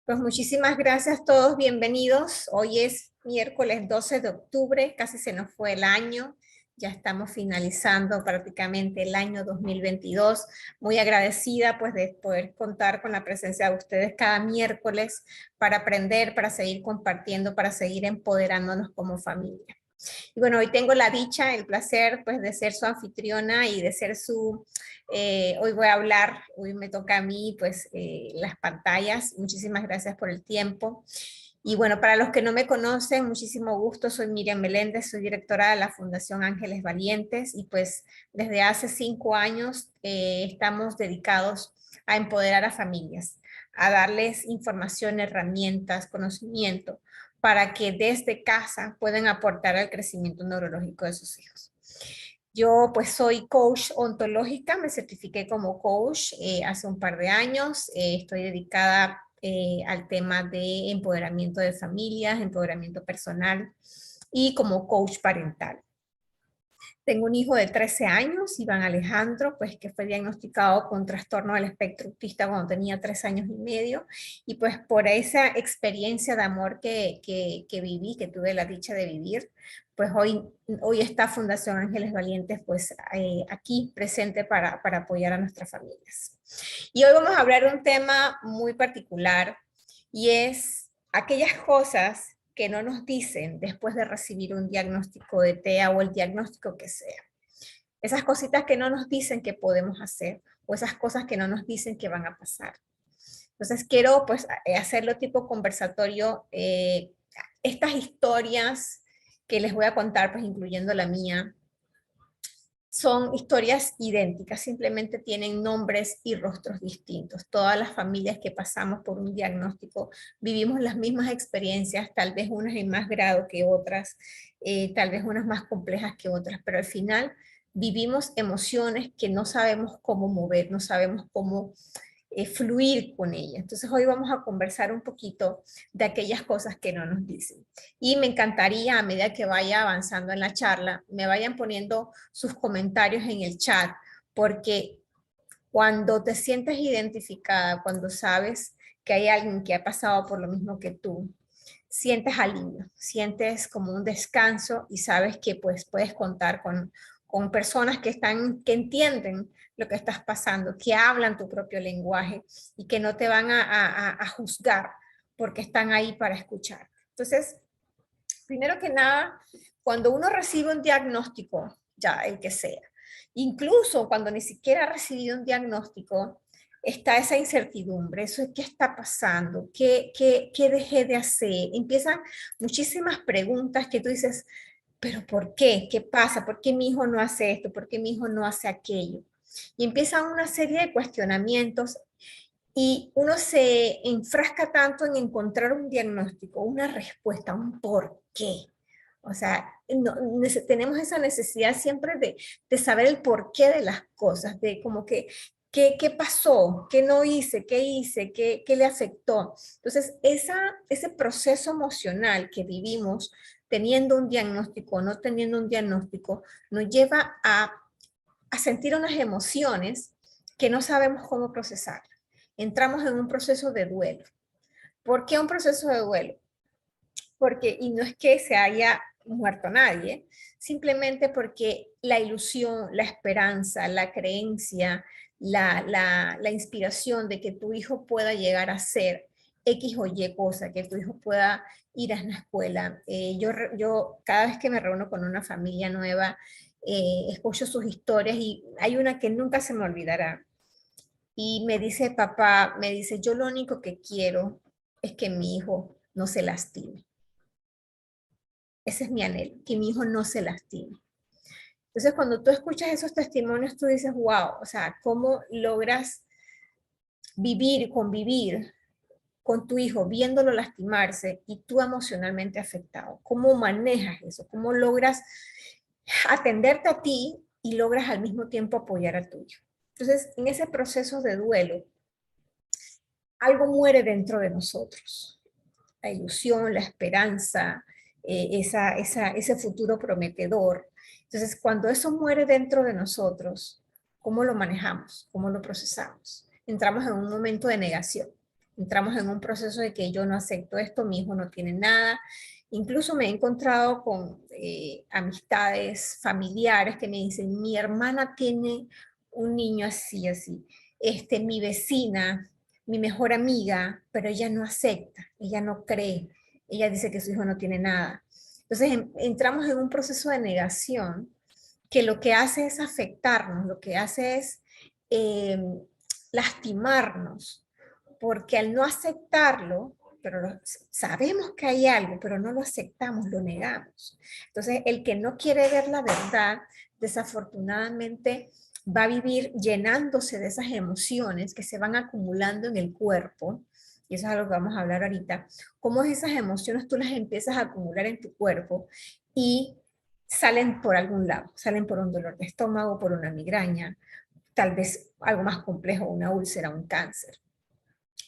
Pues muchísimas gracias a todos, bienvenidos. Hoy es miércoles 12 de octubre, casi se nos fue el año. Ya estamos finalizando prácticamente el año 2022. Muy agradecida pues de poder contar con la presencia de ustedes cada miércoles para aprender, para seguir compartiendo, para seguir empoderándonos como familia. Y bueno, hoy tengo la dicha, el placer pues de ser su anfitriona y de ser hoy voy a hablar, hoy me toca a mí pues las pantallas. Muchísimas gracias por el tiempo. Y bueno, para los que no me conocen, muchísimo gusto, soy Miriam Meléndez, soy directora de la Fundación Ángeles Valientes y pues desde hace 5 años estamos dedicados a empoderar a familias, a darles información, herramientas, conocimiento para que desde casa puedan aportar al crecimiento neurológico de sus hijos. Yo pues soy coach ontológica, me certifiqué como coach hace un par de años, estoy dedicada al tema de empoderamiento de familias, empoderamiento personal y como coach parental. Tengo un hijo de 13 años, Iván Alejandro, pues que fue diagnosticado con trastorno del espectro autista cuando tenía 3 años y medio. Y pues por esa experiencia de amor que viví, que tuve la dicha de vivir, pues hoy está Fundación Ángeles Valientes pues aquí presente para apoyar a nuestras familias. Y hoy vamos a hablar de un tema muy particular y es aquellas cosas que no nos dicen después de recibir un diagnóstico de TEA o el diagnóstico que sea. Esas cositas que no nos dicen que podemos hacer o esas cosas que no nos dicen que van a pasar. Entonces quiero pues hacerlo tipo conversatorio, estas historias que les voy a contar, pues incluyendo la mía, son historias idénticas, simplemente tienen nombres y rostros distintos. Todas las familias que pasamos por un diagnóstico vivimos las mismas experiencias, tal vez unas en más grado que otras, tal vez unas más complejas que otras, pero al final vivimos emociones que no sabemos cómo mover, no sabemos cómo fluir con ella. Entonces hoy vamos a conversar un poquito de aquellas cosas que no nos dicen. Y me encantaría, a medida que vaya avanzando en la charla, me vayan poniendo sus comentarios en el chat, porque cuando te sientes identificada, cuando sabes que hay alguien que ha pasado por lo mismo que tú, sientes alivio, sientes como un descanso y sabes que pues puedes contar con personas que entienden lo que estás pasando, que hablan tu propio lenguaje y que no te van a juzgar porque están ahí para escuchar. Entonces, primero que nada, cuando uno recibe un diagnóstico, ya el que sea, incluso cuando ni siquiera ha recibido un diagnóstico, está esa incertidumbre, eso es qué está pasando, qué dejé de hacer. Empiezan muchísimas preguntas que tú dices, pero ¿por qué? ¿Qué pasa? ¿Por qué mi hijo no hace esto? ¿Por qué mi hijo no hace aquello? Y empiezan una serie de cuestionamientos y uno se enfrasca tanto en encontrar un diagnóstico, una respuesta, un por qué. O sea, tenemos esa necesidad siempre de saber el porqué de las cosas, de como que, ¿qué pasó? ¿Qué no hice? ¿Qué hice? ¿Qué le afectó? Entonces, ese proceso emocional que vivimos teniendo un diagnóstico o no teniendo un diagnóstico, nos lleva a sentir unas emociones que no sabemos cómo procesar. Entramos en un proceso de duelo. ¿Por qué un proceso de duelo? Porque, y no es que se haya muerto nadie, simplemente porque la ilusión, la esperanza, la creencia, la inspiración de que tu hijo pueda llegar a ser X o Y cosa, que tu hijo pueda ir a la escuela. Yo cada vez que me reúno con una familia nueva, escucho sus historias y hay una que nunca se me olvidará. Y me dice papá, me dice, yo lo único que quiero es que mi hijo no se lastime. Ese es mi anhelo, que mi hijo no se lastime. Entonces, cuando tú escuchas esos testimonios, tú dices, wow, o sea, ¿cómo logras vivir, convivir con tu hijo viéndolo lastimarse y tú emocionalmente afectado? ¿Cómo manejas eso? ¿Cómo logras atenderte a ti y logras al mismo tiempo apoyar a tu hijo? Entonces, en ese proceso de duelo, algo muere dentro de nosotros. La ilusión, la esperanza, ese futuro prometedor. Entonces, cuando eso muere dentro de nosotros, ¿cómo lo manejamos? ¿Cómo lo procesamos? Entramos en un momento de negación. entramos en un proceso de que yo no acepto esto, mi hijo no tiene nada. Incluso me he encontrado con amistades familiares que me dicen, mi hermana tiene un niño así, así. Mi vecina, mi mejor amiga, pero ella no acepta, ella no cree, ella dice que su hijo no tiene nada. Entonces entramos en un proceso de negación que lo que hace es afectarnos, lo que hace es eh, lastimarnos, porque al no aceptarlo, sabemos que hay algo, pero no lo aceptamos, lo negamos. Entonces, el que no quiere ver la verdad, desafortunadamente, va a vivir llenándose de esas emociones que se van acumulando en el cuerpo, y eso es algo que vamos a hablar ahorita, cómo esas emociones tú las empiezas a acumular en tu cuerpo y salen por algún lado, salen por un dolor de estómago, por una migraña, tal vez algo más complejo, una úlcera, un cáncer.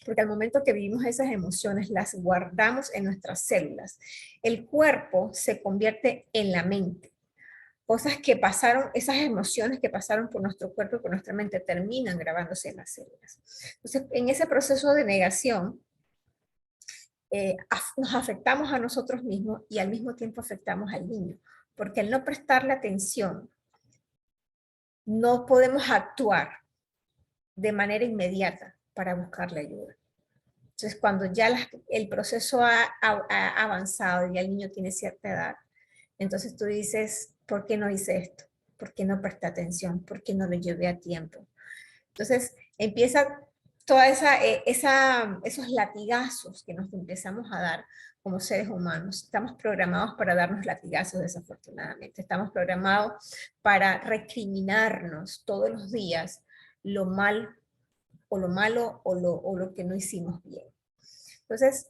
Porque al momento que vivimos esas emociones, las guardamos en nuestras células. El cuerpo se convierte en la mente. Cosas que pasaron, esas emociones que pasaron por nuestro cuerpo y por nuestra mente terminan grabándose en las células. Entonces, en ese proceso de negación, nos afectamos a nosotros mismos y al mismo tiempo afectamos al niño. Porque al no prestarle atención, no podemos actuar de manera inmediata para buscarle ayuda. Entonces, cuando ya el proceso ha avanzado y el niño tiene cierta edad, entonces tú dices, ¿por qué no hice esto? ¿Por qué no presté atención? ¿Por qué no lo llevé a tiempo? Entonces, empieza toda esos latigazos que nos empezamos a dar como seres humanos. Estamos programados para darnos latigazos, desafortunadamente. Estamos programados para recriminarnos todos los días lo mal o lo malo o lo que no hicimos bien. Entonces,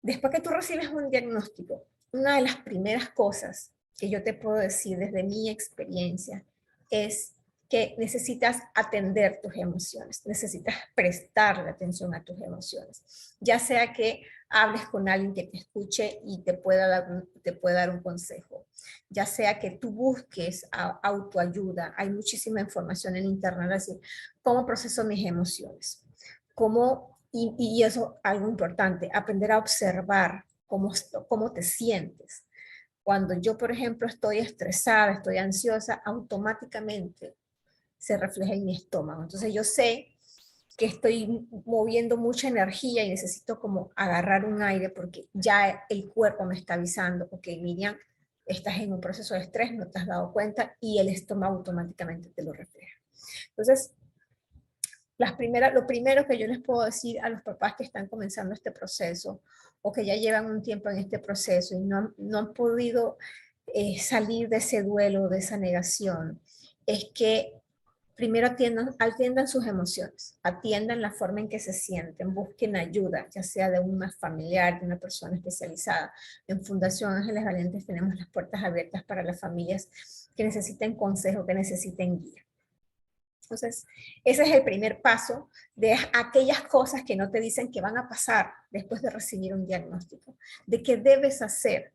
después que tú recibes un diagnóstico, una de las primeras cosas que yo te puedo decir desde mi experiencia es que necesitas atender tus emociones, necesitas prestarle atención a tus emociones, ya sea que hables con alguien que te escuche y te pueda dar un consejo, ya sea que tú busques autoayuda, hay muchísima información en internet, así, cómo proceso mis emociones, y eso algo importante, aprender a observar cómo te sientes. Cuando yo, por ejemplo, estoy estresada, estoy ansiosa, automáticamente se refleja en mi estómago. Entonces yo sé que estoy moviendo mucha energía y necesito como agarrar un aire porque ya el cuerpo me está avisando, ok, Miriam, estás en un proceso de estrés, no te has dado cuenta y el estómago automáticamente te lo refleja. Entonces, lo primero que yo les puedo decir a los papás que están comenzando este proceso o que ya llevan un tiempo en este proceso y no han podido salir de ese duelo, de esa negación, es que primero atiendan sus emociones, atiendan la forma en que se sienten, busquen ayuda, ya sea de un familiar, de una persona especializada. En Fundación Ángeles Valientes tenemos las puertas abiertas para las familias que necesiten consejo, que necesiten guía. Entonces, ese es el primer paso de aquellas cosas que no te dicen que van a pasar después de recibir un diagnóstico, de qué debes hacer.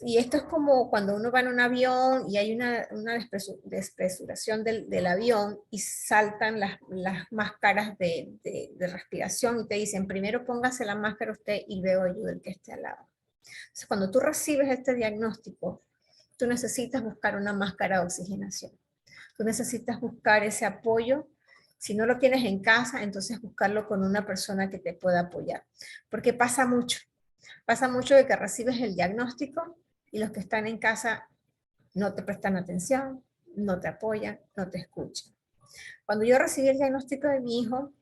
Y esto es como cuando uno va en un avión y hay una despresuración del avión y saltan las máscaras de respiración y te dicen, primero póngase la máscara usted y luego ayude al que esté al lado. Entonces, cuando tú recibes este diagnóstico, tú necesitas buscar una máscara de oxigenación. Tú necesitas buscar ese apoyo. Si no lo tienes en casa, entonces buscarlo con una persona que te pueda apoyar. Porque pasa mucho de que recibes el diagnóstico y los que están en casa no te prestan atención, no te apoyan, no te escuchan. Cuando yo recibí el diagnóstico de mi hijo,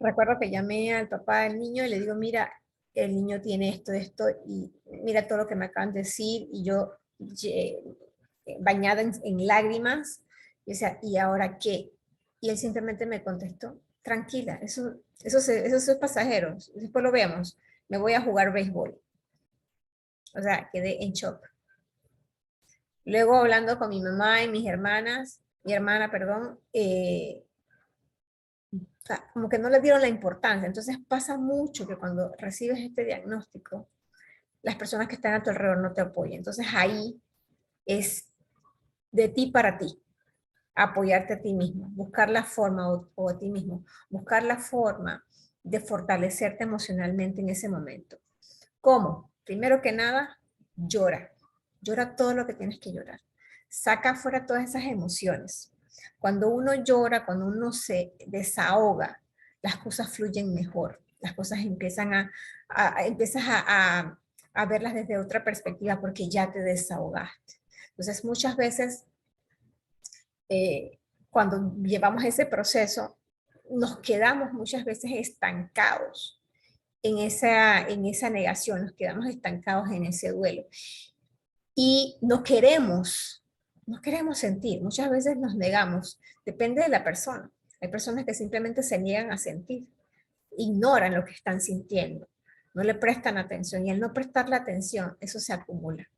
recuerdo que llamé al papá del niño y le digo, mira, el niño tiene esto, y mira todo lo que me acaban de decir, y yo bañada en lágrimas, y decía, ¿y ahora qué? Y él simplemente me contestó, tranquila, eso es pasajero, después lo vemos, me voy a jugar béisbol. O sea, quedé en shock. Luego hablando con mi mamá y mi hermana, perdón, o sea, como que no le dieron la importancia. Entonces pasa mucho que cuando recibes este diagnóstico, las personas que están a tu alrededor no te apoyan. Entonces ahí es de ti para ti. apoyarte a ti mismo, buscar la forma, o a ti mismo, buscar la forma de fortalecerte emocionalmente en ese momento. ¿Cómo? Primero que nada, llora. Llora todo lo que tienes que llorar. Saca afuera todas esas emociones. Cuando uno llora, cuando uno se desahoga, las cosas fluyen mejor. Las cosas empiezan empiezas a verlas desde otra perspectiva porque ya te desahogaste. Entonces, muchas veces, cuando llevamos ese proceso, nos quedamos muchas veces estancados en esa negación, nos quedamos estancados en ese duelo. Y no queremos sentir, muchas veces nos negamos, depende de la persona. Hay personas que simplemente se niegan a sentir, ignoran lo que están sintiendo, no le prestan atención, y al no prestarle atención, eso se acumula.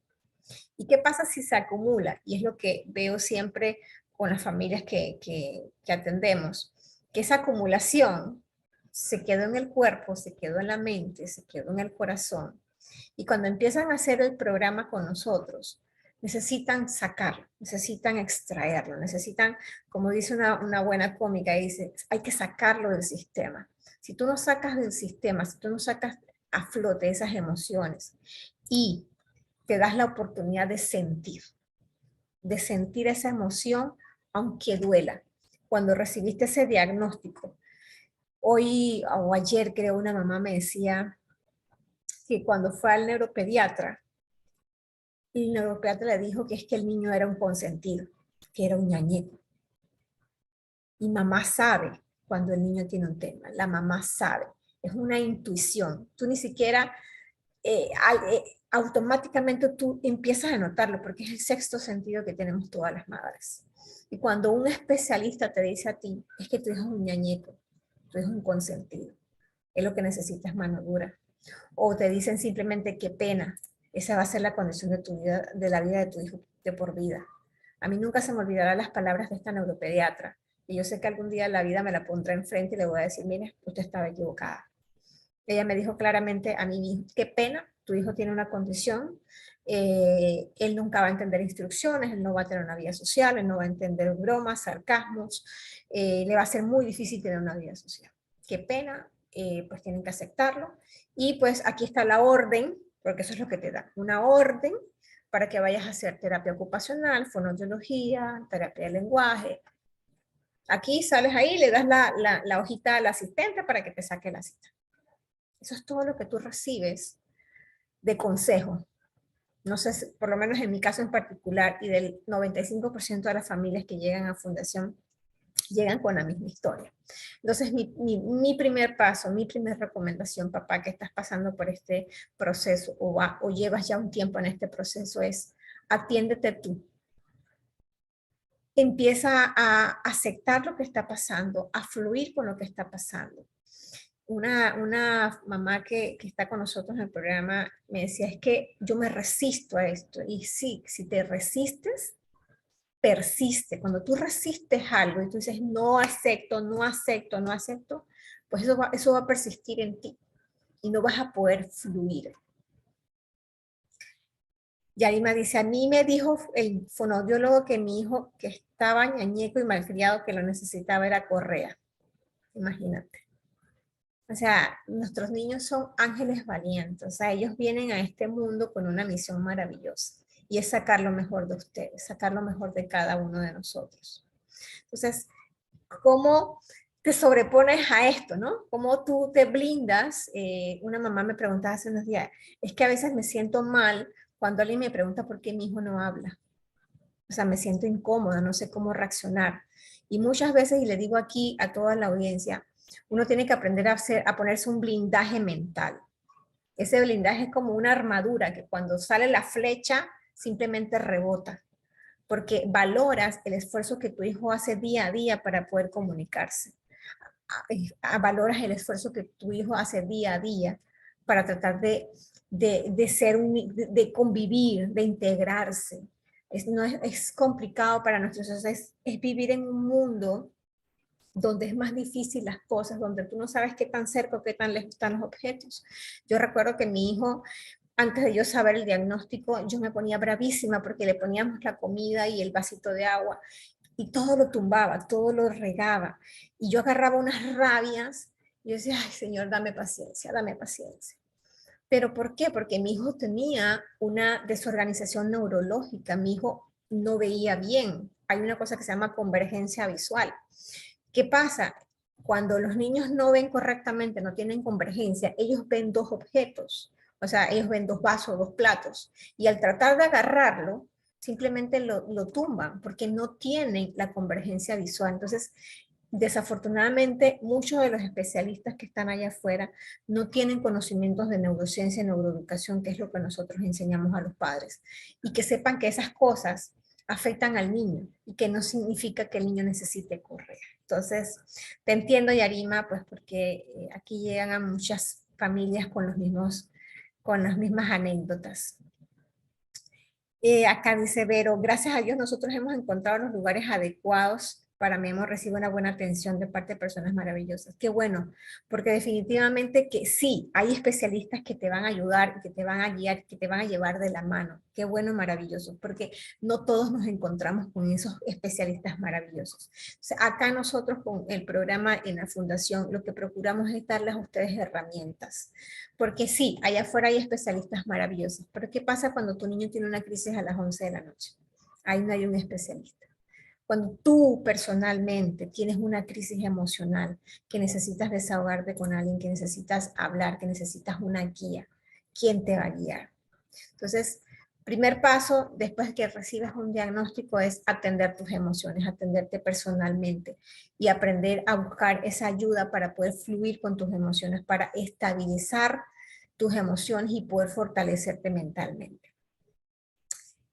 ¿Y qué pasa si se acumula? Y es lo que veo siempre con las familias que atendemos, que esa acumulación se quedó en el cuerpo, se quedó en la mente, se quedó en el corazón. Y cuando empiezan a hacer el programa con nosotros, necesitan sacarlo, necesitan extraerlo, necesitan, como dice una buena cómica, dice, hay que sacarlo del sistema. Si tú no sacas del sistema, si tú no sacas a flote esas emociones y te das la oportunidad de sentir esa emoción, aunque duela. Cuando recibiste ese diagnóstico, hoy o ayer creo una mamá me decía que cuando fue al neuropediatra, el neuropediatra le dijo que es que el niño era un consentido, que era un ñañeco. Y mamá sabe cuando el niño tiene un tema, la mamá sabe, es una intuición. Tú ni siquiera automáticamente tú empiezas a notarlo porque es el sexto sentido que tenemos todas las madres. Y cuando un especialista te dice a ti, es que tu hijo es un ñañeco, tu hijo es un consentido, es lo que necesitas mano dura. O te dicen simplemente qué pena, esa va a ser la condición de tu vida, de la vida de tu hijo de por vida. A mí nunca se me olvidarán las palabras de esta neuropediatra. Y yo sé que algún día la vida me la pondrá enfrente y le voy a decir, mire, usted estaba equivocada. Ella me dijo claramente a mí, qué pena, tu hijo tiene una condición, él nunca va a entender instrucciones, él no va a tener una vida social, él no va a entender bromas, sarcasmos, le va a ser muy difícil tener una vida social. Qué pena, pues tienen que aceptarlo. Y pues aquí está la orden, porque eso es lo que te da, una orden para que vayas a hacer terapia ocupacional, fonoaudiología, terapia de lenguaje. Aquí sales ahí, le das la hojita al asistente para que te saque la cita. Eso es todo lo que tú recibes de consejo. No sé, por lo menos en mi caso en particular, y del 95% de las familias que llegan a Fundación, llegan con la misma historia. Entonces, mi primer paso, mi primera recomendación, papá, que estás pasando por este proceso o llevas ya un tiempo en este proceso, es atiéndete tú. Empieza a aceptar lo que está pasando, a fluir con lo que está pasando. Una mamá que está con nosotros en el programa me decía, es que yo me resisto a esto. Y sí, si te resistes, persiste. Cuando tú resistes algo y tú dices, no acepto, no acepto, no acepto, pues eso va a persistir en ti y no vas a poder fluir. Yarima dice, a mí me dijo el fonoaudiólogo que mi hijo que estaba ñañeco y malcriado que lo necesitaba era correa. Imagínate. O sea, nuestros niños son ángeles valientes, o sea, ellos vienen a este mundo con una misión maravillosa y es sacar lo mejor de ustedes, sacar lo mejor de cada uno de nosotros. Entonces, ¿cómo te sobrepones a esto, no? ¿Cómo tú te blindas? Una mamá me preguntaba hace unos días, es que a veces me siento mal cuando alguien me pregunta por qué mi hijo no habla. O sea, me siento incómoda, no sé cómo reaccionar. Y muchas veces, y le digo aquí a toda la audiencia, uno tiene que aprender a ponerse un blindaje mental. Ese blindaje es como una armadura que cuando sale la flecha simplemente rebota, porque valoras el esfuerzo que tu hijo hace día a día para poder comunicarse. Valoras el esfuerzo que tu hijo hace día a día para tratar de convivir, de integrarse. No es complicado para nosotros, es vivir en un mundo donde es más difícil las cosas, donde tú no sabes qué tan cerca o qué tan lejos están los objetos. Yo recuerdo que mi hijo, antes de yo saber el diagnóstico, yo me ponía bravísima porque le poníamos la comida y el vasito de agua y todo lo tumbaba, todo lo regaba. Y yo agarraba unas rabias y yo decía, ay, Señor, dame paciencia, dame paciencia. ¿Pero por qué? Porque mi hijo tenía una desorganización neurológica, mi hijo no veía bien. Hay una cosa que se llama convergencia visual. ¿Qué pasa? Cuando los niños no ven correctamente, no tienen convergencia, ellos ven dos objetos, o sea, ellos ven dos vasos, dos platos, y al tratar de agarrarlo, simplemente lo tumban porque no tienen la convergencia visual. Entonces, desafortunadamente, muchos de los especialistas que están allá afuera no tienen conocimientos de neurociencia y neuroeducación, que es lo que nosotros enseñamos a los padres, y que sepan que esas cosas afectan al niño y que no significa que el niño necesite correr. Entonces, te entiendo, Yarima, pues porque aquí llegan a muchas familias con con las mismas anécdotas. Acá dice Vero, gracias a Dios nosotros hemos encontrado los lugares adecuados para Memo, recibe una buena atención de parte de personas maravillosas. Qué bueno, porque definitivamente que sí, hay especialistas que te van a ayudar, que te van a guiar, que te van a llevar de la mano. Qué bueno, maravilloso, porque no todos nos encontramos con esos especialistas maravillosos. O sea, acá nosotros con el programa en la fundación lo que procuramos es darles a ustedes herramientas. Porque sí, allá afuera hay especialistas maravillosos, pero ¿qué pasa cuando tu niño tiene una crisis a las 11 de la noche? Ahí no hay un especialista. Cuando tú personalmente tienes una crisis emocional, que necesitas desahogarte con alguien, que necesitas hablar, que necesitas una guía, ¿quién te va a guiar? Entonces, primer paso después de que recibas un diagnóstico es atender tus emociones, atenderte personalmente y aprender a buscar esa ayuda para poder fluir con tus emociones, para estabilizar tus emociones y poder fortalecerte mentalmente.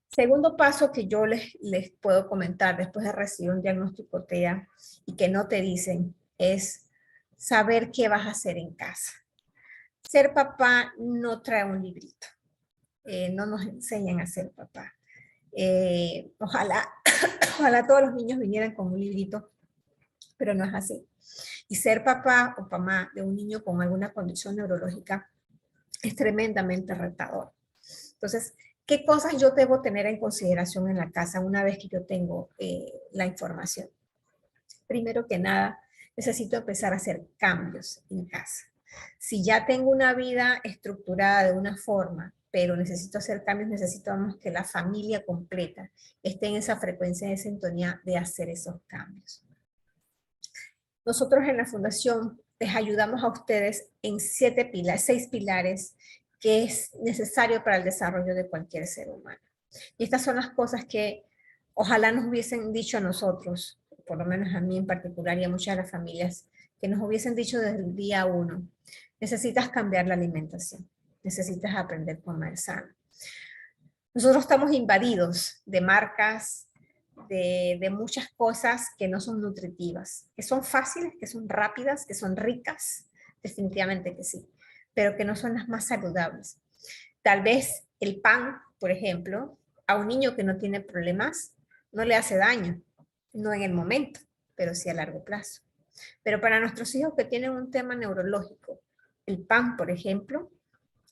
Segundo paso que yo les puedo comentar después de recibir un diagnóstico TEA y que no te dicen es saber qué vas a hacer en casa. Ser papá no trae un librito. No nos enseñan a ser papá. Ojalá, ojalá todos los niños vinieran con un librito, pero no es así. Y ser papá o mamá de un niño con alguna condición neurológica es tremendamente retador. Entonces, ¿qué cosas yo debo tener en consideración en la casa una vez que yo tengo la información? Primero que nada, necesito empezar a hacer cambios en casa. Si ya tengo una vida estructurada de una forma, pero necesito hacer cambios, necesitamos que la familia completa esté en esa frecuencia de sintonía de hacer esos cambios. Nosotros en la Fundación les ayudamos a ustedes en 6 pilares que es necesario para el desarrollo de cualquier ser humano. Y estas son las cosas que ojalá nos hubiesen dicho a nosotros, por lo menos a mí en particular y a muchas de las familias, que nos hubiesen dicho desde el día 1, necesitas cambiar la alimentación, necesitas aprender a comer sano. Nosotros estamos invadidos de marcas, de muchas cosas que no son nutritivas, que son fáciles, que son rápidas, que son ricas, definitivamente que sí, pero que no son las más saludables. Tal vez el pan, por ejemplo, a un niño que no tiene problemas, no le hace daño, no en el momento, pero sí a largo plazo. Pero para nuestros hijos que tienen un tema neurológico, el pan, por ejemplo,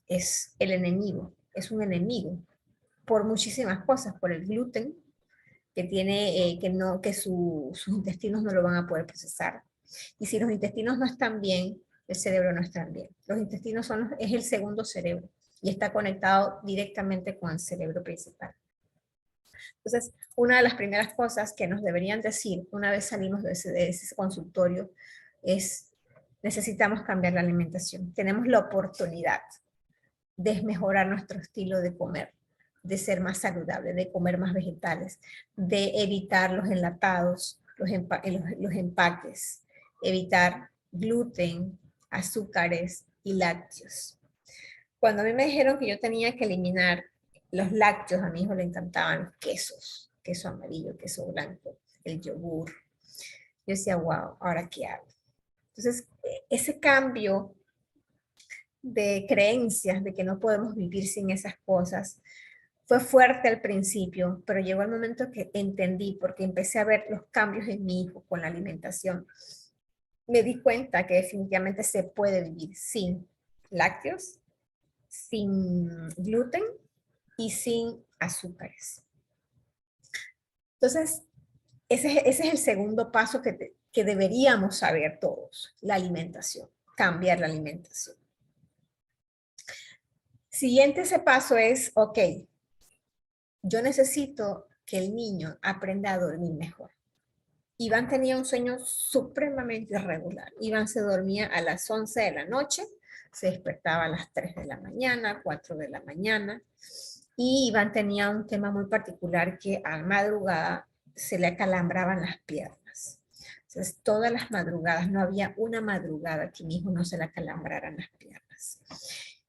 es el enemigo, es un enemigo por muchísimas cosas, por el gluten, que tiene, sus intestinos no lo van a poder procesar. Y si los intestinos no están bien, el cerebro no está bien. Los intestinos es el segundo cerebro y está conectado directamente con el cerebro principal. Entonces, una de las primeras cosas que nos deberían decir una vez salimos de ese consultorio es, necesitamos cambiar la alimentación. Tenemos la oportunidad de mejorar nuestro estilo de comer, de ser más saludable, de comer más vegetales, de evitar los enlatados, los empaques, evitar gluten, azúcares y lácteos. Cuando a mí me dijeron que yo tenía que eliminar los lácteos, a mi hijo le encantaban los quesos, queso amarillo, queso blanco, el yogur. Yo decía, wow, ¿ahora qué hago? Entonces, ese cambio de creencias de que no podemos vivir sin esas cosas fue fuerte al principio, pero llegó el momento que entendí, porque empecé a ver los cambios en mi hijo con la alimentación. Me di cuenta que definitivamente se puede vivir sin lácteos, sin gluten y sin azúcares. Entonces, ese es el segundo paso que deberíamos saber todos, la alimentación, cambiar la alimentación. Siguiente ese paso es, ok, yo necesito que el niño aprenda a dormir mejor. Iván tenía un sueño supremamente irregular. Iván se dormía a las 11 de la noche, se despertaba a las 3 de la mañana, 4 de la mañana, y Iván tenía un tema muy particular que a madrugada se le acalambraban las piernas. Entonces, todas las madrugadas, no había una madrugada que mi hijo no se le acalambraran las piernas.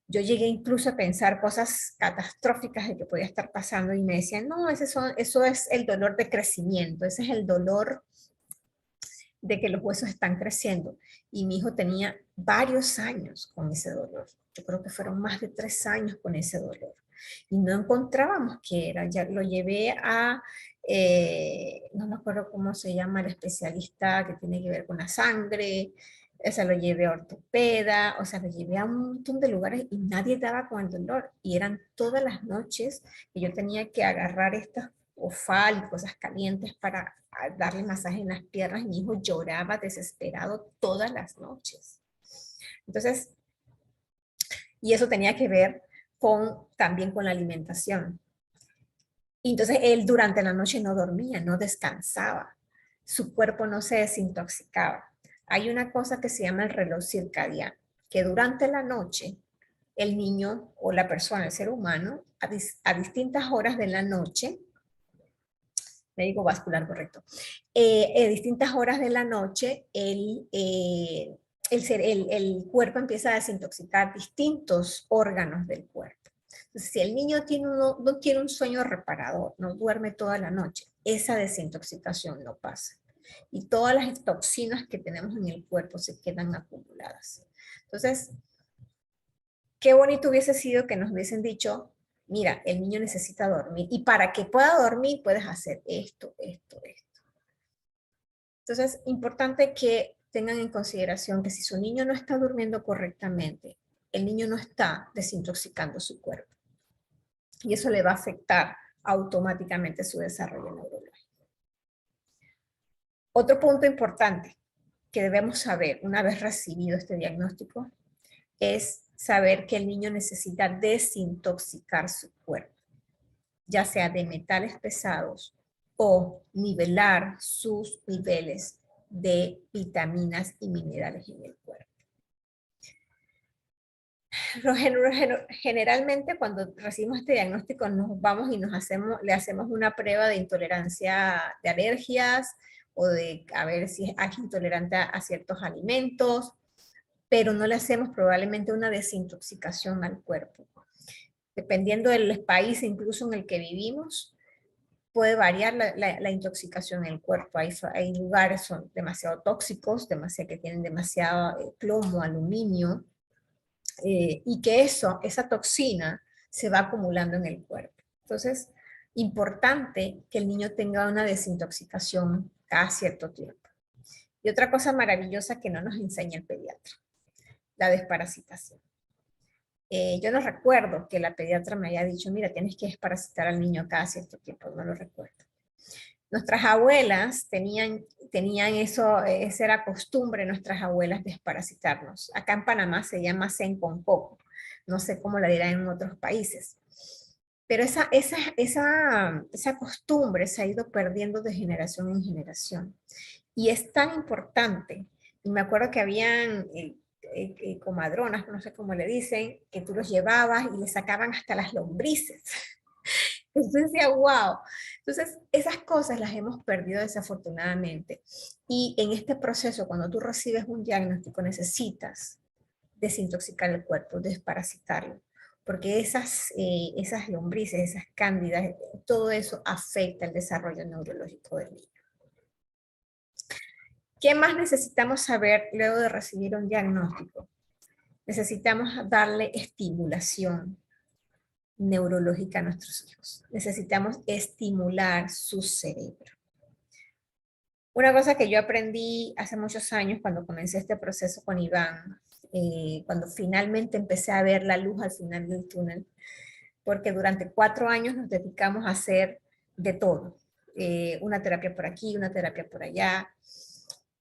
Yo llegué incluso a pensar cosas catastróficas de que podía estar pasando y me decían, no, eso es el dolor de crecimiento, ese es el dolor de que los huesos están creciendo. Y mi hijo tenía varios años con ese dolor. Yo creo que fueron más de 3 años con ese dolor. Y no encontrábamos qué era. Ya lo llevé a, no me acuerdo cómo se llama el especialista que tiene que ver con la sangre, o sea, lo llevé a ortopeda, o sea, lo llevé a un montón de lugares y nadie daba con el dolor. Y eran todas las noches que yo tenía que agarrar estas ofal y cosas calientes para darle masaje en las piernas. Mi hijo lloraba desesperado todas las noches. Entonces, y eso tenía que ver también con la alimentación. Y entonces él durante la noche no dormía, no descansaba, su cuerpo no se desintoxicaba. Hay una cosa que se llama el reloj circadiano, que durante la noche el niño o la persona, el ser humano, a distintas horas de la noche, médico vascular, correcto, distintas horas de la noche, el cuerpo empieza a desintoxicar distintos órganos del cuerpo. Entonces, si el niño no tiene un sueño reparador, no duerme toda la noche, esa desintoxicación no pasa. Y todas las toxinas que tenemos en el cuerpo se quedan acumuladas. Entonces, qué bonito hubiese sido que nos hubiesen dicho, mira, el niño necesita dormir y para que pueda dormir puedes hacer esto, esto, esto. Entonces, importante que tengan en consideración que si su niño no está durmiendo correctamente, el niño no está desintoxicando su cuerpo. Y eso le va a afectar automáticamente su desarrollo neurológico. Otro punto importante que debemos saber una vez recibido este diagnóstico es saber que el niño necesita desintoxicar su cuerpo, ya sea de metales pesados o nivelar sus niveles de vitaminas y minerales en el cuerpo. Generalmente cuando recibimos este diagnóstico nos vamos y le hacemos una prueba de intolerancia de alergias o de a ver si es intolerante a ciertos alimentos, pero no le hacemos probablemente una desintoxicación al cuerpo. Dependiendo del país incluso en el que vivimos, puede variar la intoxicación en el cuerpo. Hay lugares que son demasiado tóxicos, que tienen demasiado plomo, aluminio, y que esa toxina se va acumulando en el cuerpo. Entonces, importante que el niño tenga una desintoxicación cada cierto tiempo. Y otra cosa maravillosa que no nos enseña el pediatra, la desparasitación. Yo no recuerdo que la pediatra me haya dicho, mira, tienes que desparasitar al niño cada cierto tiempo, no lo recuerdo. Nuestras abuelas tenían eso, esa era costumbre, nuestras abuelas desparasitarnos. Acá en Panamá se llama sen con coco, no sé cómo la dirán en otros países. Pero esa costumbre se ha ido perdiendo de generación en generación. Y es tan importante, y me acuerdo que habían comadronas, no sé cómo le dicen, que tú los llevabas y le sacaban hasta las lombrices. Entonces decía, wow. Entonces, esas cosas las hemos perdido desafortunadamente. Y en este proceso, cuando tú recibes un diagnóstico, necesitas desintoxicar el cuerpo, desparasitarlo, porque esas lombrices, esas cándidas, todo eso afecta el desarrollo neurológico del niño. ¿Qué más necesitamos saber luego de recibir un diagnóstico? Necesitamos darle estimulación neurológica a nuestros hijos. Necesitamos estimular su cerebro. Una cosa que yo aprendí hace muchos años cuando comencé este proceso con Iván, cuando finalmente empecé a ver la luz al final del túnel, porque durante 4 años nos dedicamos a hacer de todo. una terapia por aquí, una terapia por allá.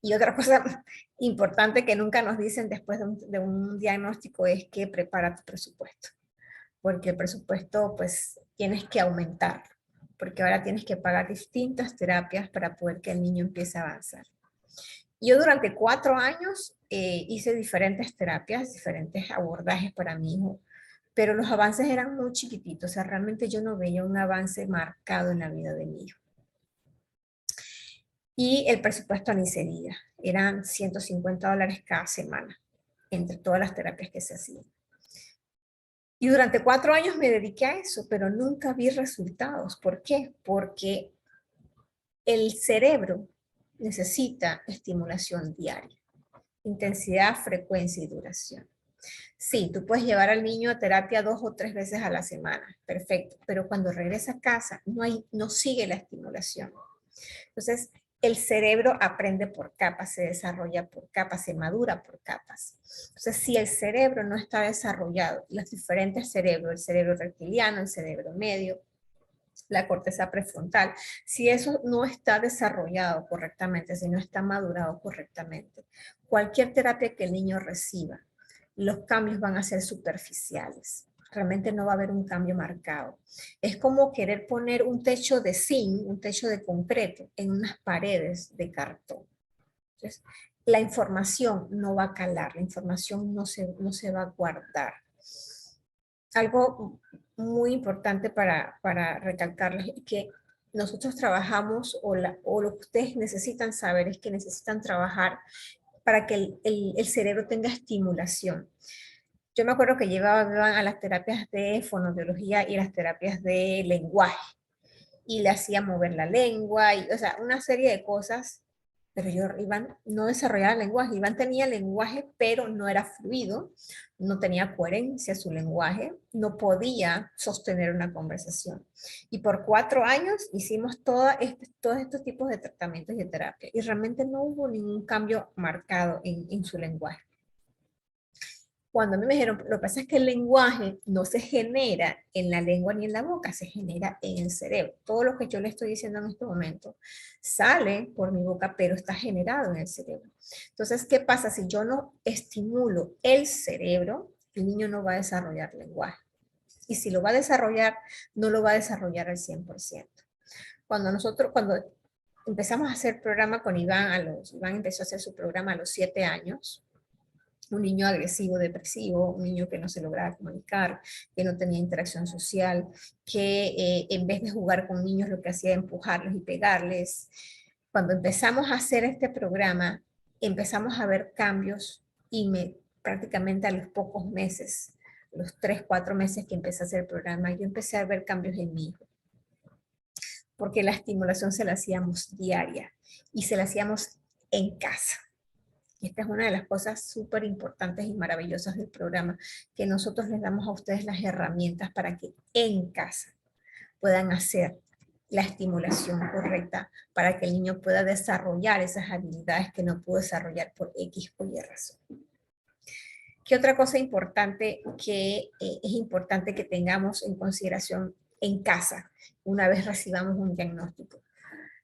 Y otra cosa importante que nunca nos dicen después de un diagnóstico es que prepara tu presupuesto, porque el presupuesto pues tienes que aumentar, porque ahora tienes que pagar distintas terapias para poder que el niño empiece a avanzar. Yo durante 4 años hice diferentes terapias, diferentes abordajes para mi hijo, pero los avances eran muy chiquititos, o sea, realmente yo no veía un avance marcado en la vida de mi hijo. Y el presupuesto ni se diga, eran $150 cada semana, entre todas las terapias que se hacían. Y durante 4 años me dediqué a eso, pero nunca vi resultados. ¿Por qué? Porque el cerebro necesita estimulación diaria, intensidad, frecuencia y duración. Sí, tú puedes llevar al niño a terapia 2 o 3 veces a la semana, perfecto, pero cuando regresa a casa no sigue la estimulación. Entonces, el cerebro aprende por capas, se desarrolla por capas, se madura por capas. Entonces, si el cerebro no está desarrollado, los diferentes cerebros, el cerebro reptiliano, el cerebro medio, la corteza prefrontal, si eso no está desarrollado correctamente, si no está madurado correctamente, cualquier terapia que el niño reciba, los cambios van a ser superficiales. Realmente no va a haber un cambio marcado. Es como querer poner un techo de zinc, un techo de concreto, en unas paredes de cartón. Entonces, la información no va a calar, la información no se va a guardar. Algo muy importante para recalcarles es que nosotros trabajamos, o lo que ustedes necesitan saber es que necesitan trabajar para que el cerebro tenga estimulación. Yo me acuerdo que llevaban a las terapias de fonoaudiología y las terapias de lenguaje, y le hacía mover la lengua, y, o sea, una serie de cosas, pero Iván no desarrollaba el lenguaje. Iván tenía lenguaje, pero no era fluido, no tenía coherencia su lenguaje, no podía sostener una conversación. Y por 4 años hicimos todos estos tipos de tratamientos y de terapia, y realmente no hubo ningún cambio marcado en su lenguaje. Cuando a mí me dijeron, lo que pasa es que el lenguaje no se genera en la lengua ni en la boca, se genera en el cerebro. Todo lo que yo le estoy diciendo en este momento sale por mi boca, pero está generado en el cerebro. Entonces, ¿qué pasa? Si yo no estimulo el cerebro, el niño no va a desarrollar lenguaje. Y si lo va a desarrollar, no lo va a desarrollar al 100%. Cuando empezamos a hacer programa con Iván, Iván empezó a hacer su programa a los 7 años, un niño agresivo, depresivo, un niño que no se lograba comunicar, que no tenía interacción social, que en vez de jugar con niños lo que hacía era empujarlos y pegarles. Cuando empezamos a hacer este programa, empezamos a ver cambios y prácticamente a los pocos meses, los 3, 4 meses que empecé a hacer el programa, yo empecé a ver cambios en mi hijo, porque la estimulación se la hacíamos diaria y se la hacíamos en casa. Esta es una de las cosas súper importantes y maravillosas del programa, que nosotros les damos a ustedes las herramientas para que en casa puedan hacer la estimulación correcta para que el niño pueda desarrollar esas habilidades que no pudo desarrollar por X o Y razón. ¿Qué otra cosa importante que es importante que tengamos en consideración en casa una vez recibamos un diagnóstico?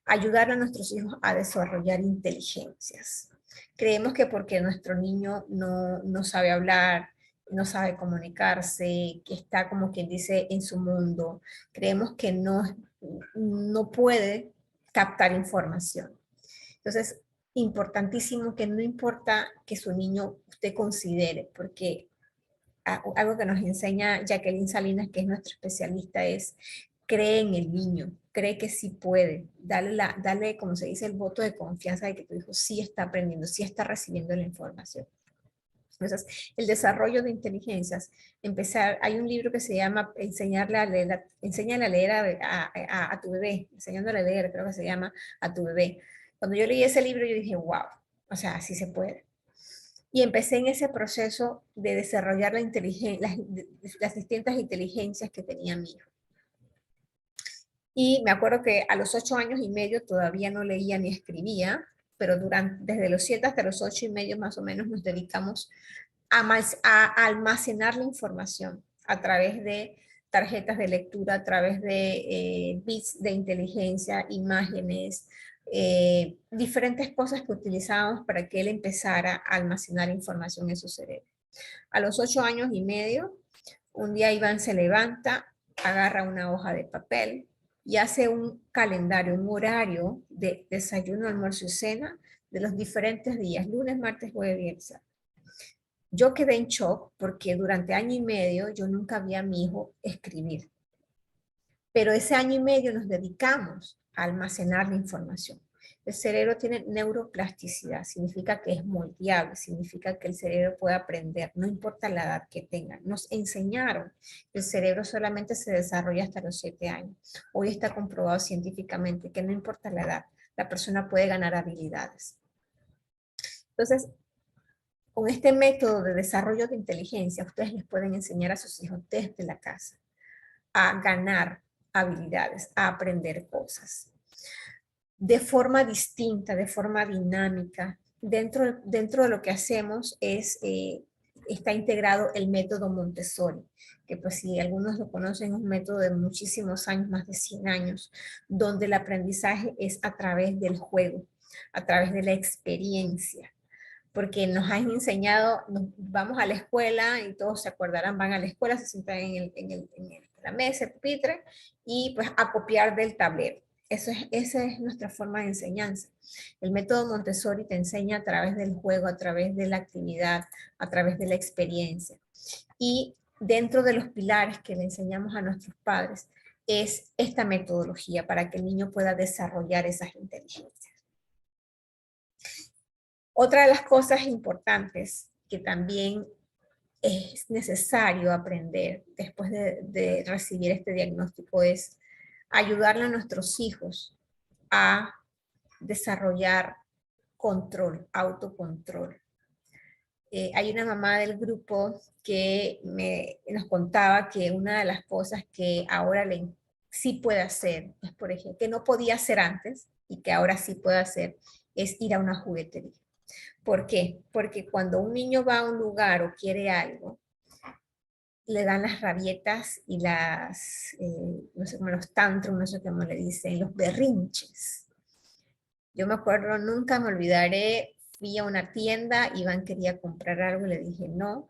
Ayudar a nuestros hijos a desarrollar inteligencias. Creemos que porque nuestro niño no sabe hablar, no sabe comunicarse, que está como quien dice en su mundo, creemos que no puede captar información. Entonces, importantísimo que no importa que su niño usted considere, porque algo que nos enseña Jacqueline Salinas, que es nuestra especialista, es cree en el niño, cree que sí puede, dale, como se dice, el voto de confianza de que tu hijo sí está aprendiendo, sí está recibiendo la información. Entonces, el desarrollo de inteligencias, hay un libro que se llama Enséñale a leer a tu bebé, enseñándole a leer, creo que se llama, a tu bebé. Cuando yo leí ese libro, yo dije, wow, o sea, así se puede. Y empecé en ese proceso de desarrollar las distintas inteligencias que tenía mi hijo. Y me acuerdo que a los 8 años y medio todavía no leía ni escribía, pero desde los 7 hasta los 8 y medio más o menos nos dedicamos a almacenar la información a través de tarjetas de lectura, a través de bits de inteligencia, imágenes, diferentes cosas que utilizábamos para que él empezara a almacenar información en su cerebro. A los 8 años y medio, un día Iván se levanta, agarra una hoja de papel y hace un calendario, un horario de desayuno, almuerzo y cena de los diferentes días, lunes, martes, jueves, viernes. Yo quedé en shock porque durante año y medio yo nunca vi a mi hijo escribir. Pero ese año y medio nos dedicamos a almacenar la información. El cerebro tiene neuroplasticidad, significa que es moldeable, significa que el cerebro puede aprender, no importa la edad que tenga. Nos enseñaron que el cerebro solamente se desarrolla hasta los 7 años. Hoy está comprobado científicamente que no importa la edad, la persona puede ganar habilidades. Entonces, con este método de desarrollo de inteligencia, ustedes les pueden enseñar a sus hijos desde la casa a ganar habilidades, a aprender cosas de forma distinta, de forma dinámica. Dentro de lo que hacemos está integrado el método Montessori, que pues si algunos lo conocen, es un método de muchísimos años, más de 100 años, donde el aprendizaje es a través del juego, a través de la experiencia, porque nos han enseñado, vamos a la escuela y todos se acordarán, van a la escuela, se sientan en la mesa, el pupitre, y pues a copiar del tablero. Esa es nuestra forma de enseñanza. El método Montessori te enseña a través del juego, a través de la actividad, a través de la experiencia. Y dentro de los pilares que le enseñamos a nuestros padres es esta metodología para que el niño pueda desarrollar esas inteligencias. Otra de las cosas importantes que también es necesario aprender después de recibir este diagnóstico es ayudarle a nuestros hijos a desarrollar control, autocontrol. Hay una mamá del grupo que nos contaba que una de las cosas que ahora sí puede hacer, es por ejemplo, que no podía hacer antes y que ahora sí puede hacer, es ir a una juguetería. ¿Por qué? Porque cuando un niño va a un lugar o quiere algo, le dan las rabietas y no sé cómo los tantrum, no sé cómo le dicen, los berrinches. Yo me acuerdo, nunca me olvidaré, fui a una tienda, Iván quería comprar algo y le dije no,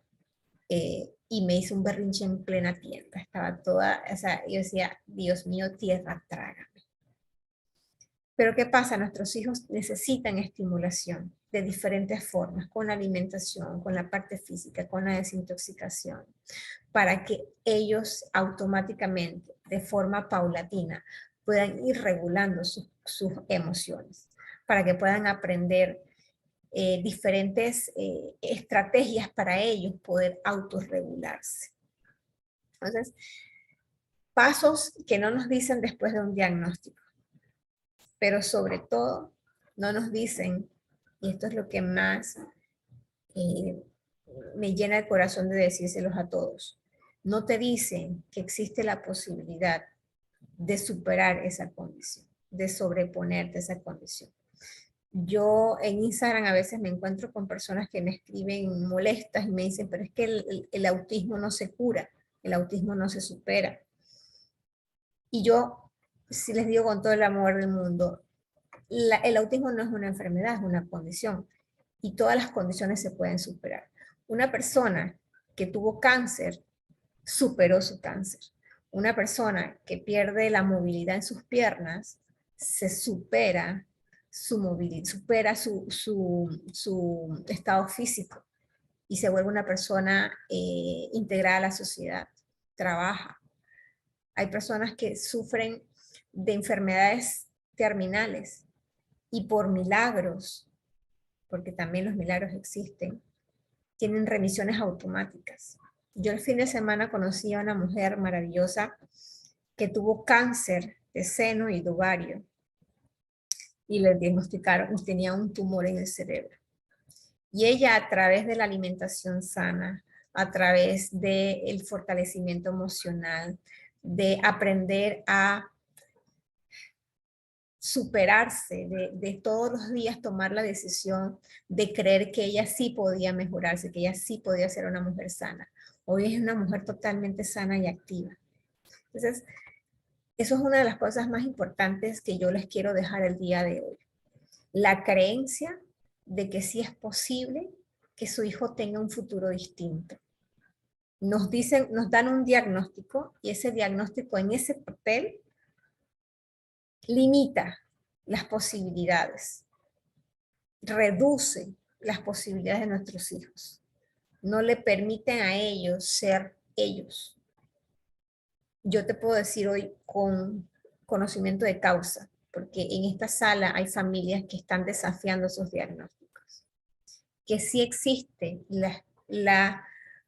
y me hizo un berrinche en plena tienda. Estaba toda, o sea, yo decía, Dios mío, tierra, trágame. Pero ¿qué pasa? Nuestros hijos necesitan estimulación de diferentes formas, con la alimentación, con la parte física, con la desintoxicación, para que ellos automáticamente, de forma paulatina, puedan ir regulando sus emociones, para que puedan aprender diferentes estrategias para ellos poder autorregularse. Entonces, pasos que no nos dicen después de un diagnóstico, pero sobre todo no nos dicen, y esto es lo que más me llena el corazón de decírselos a todos, no te dicen que existe la posibilidad de superar esa condición, de sobreponerte a esa condición. Yo en Instagram a veces me encuentro con personas que me escriben molestas y me dicen, pero es que el autismo no se cura, el autismo no se supera. Y yo, si les digo con todo el amor del mundo, el autismo no es una enfermedad, es una condición. Y todas las condiciones se pueden superar. Una persona que tuvo cáncer, superó su cáncer. Una persona que pierde la movilidad en sus piernas, se supera su movilidad, supera su estado físico y se vuelve una persona integrada a la sociedad, trabaja. Hay personas que sufren de enfermedades terminales y por milagros, porque también los milagros existen, tienen remisiones automáticas. Yo el fin de semana conocí a una mujer maravillosa que tuvo cáncer de seno y de ovario y le diagnosticaron que tenía un tumor en el cerebro. Y ella a través de la alimentación sana, a través del fortalecimiento emocional, de aprender a superarse, de todos los días tomar la decisión de creer que ella sí podía mejorarse, que ella sí podía ser una mujer sana. Hoy es una mujer totalmente sana y activa. Entonces, eso es una de las cosas más importantes que yo les quiero dejar el día de hoy. La creencia de que sí es posible que su hijo tenga un futuro distinto. Nos dicen, nos dan un diagnóstico y ese diagnóstico en ese papel limita las posibilidades, reduce las posibilidades de nuestros hijos. No le permiten a ellos ser ellos. Yo te puedo decir hoy con conocimiento de causa, porque en esta sala hay familias que están desafiando esos diagnósticos, que sí existe la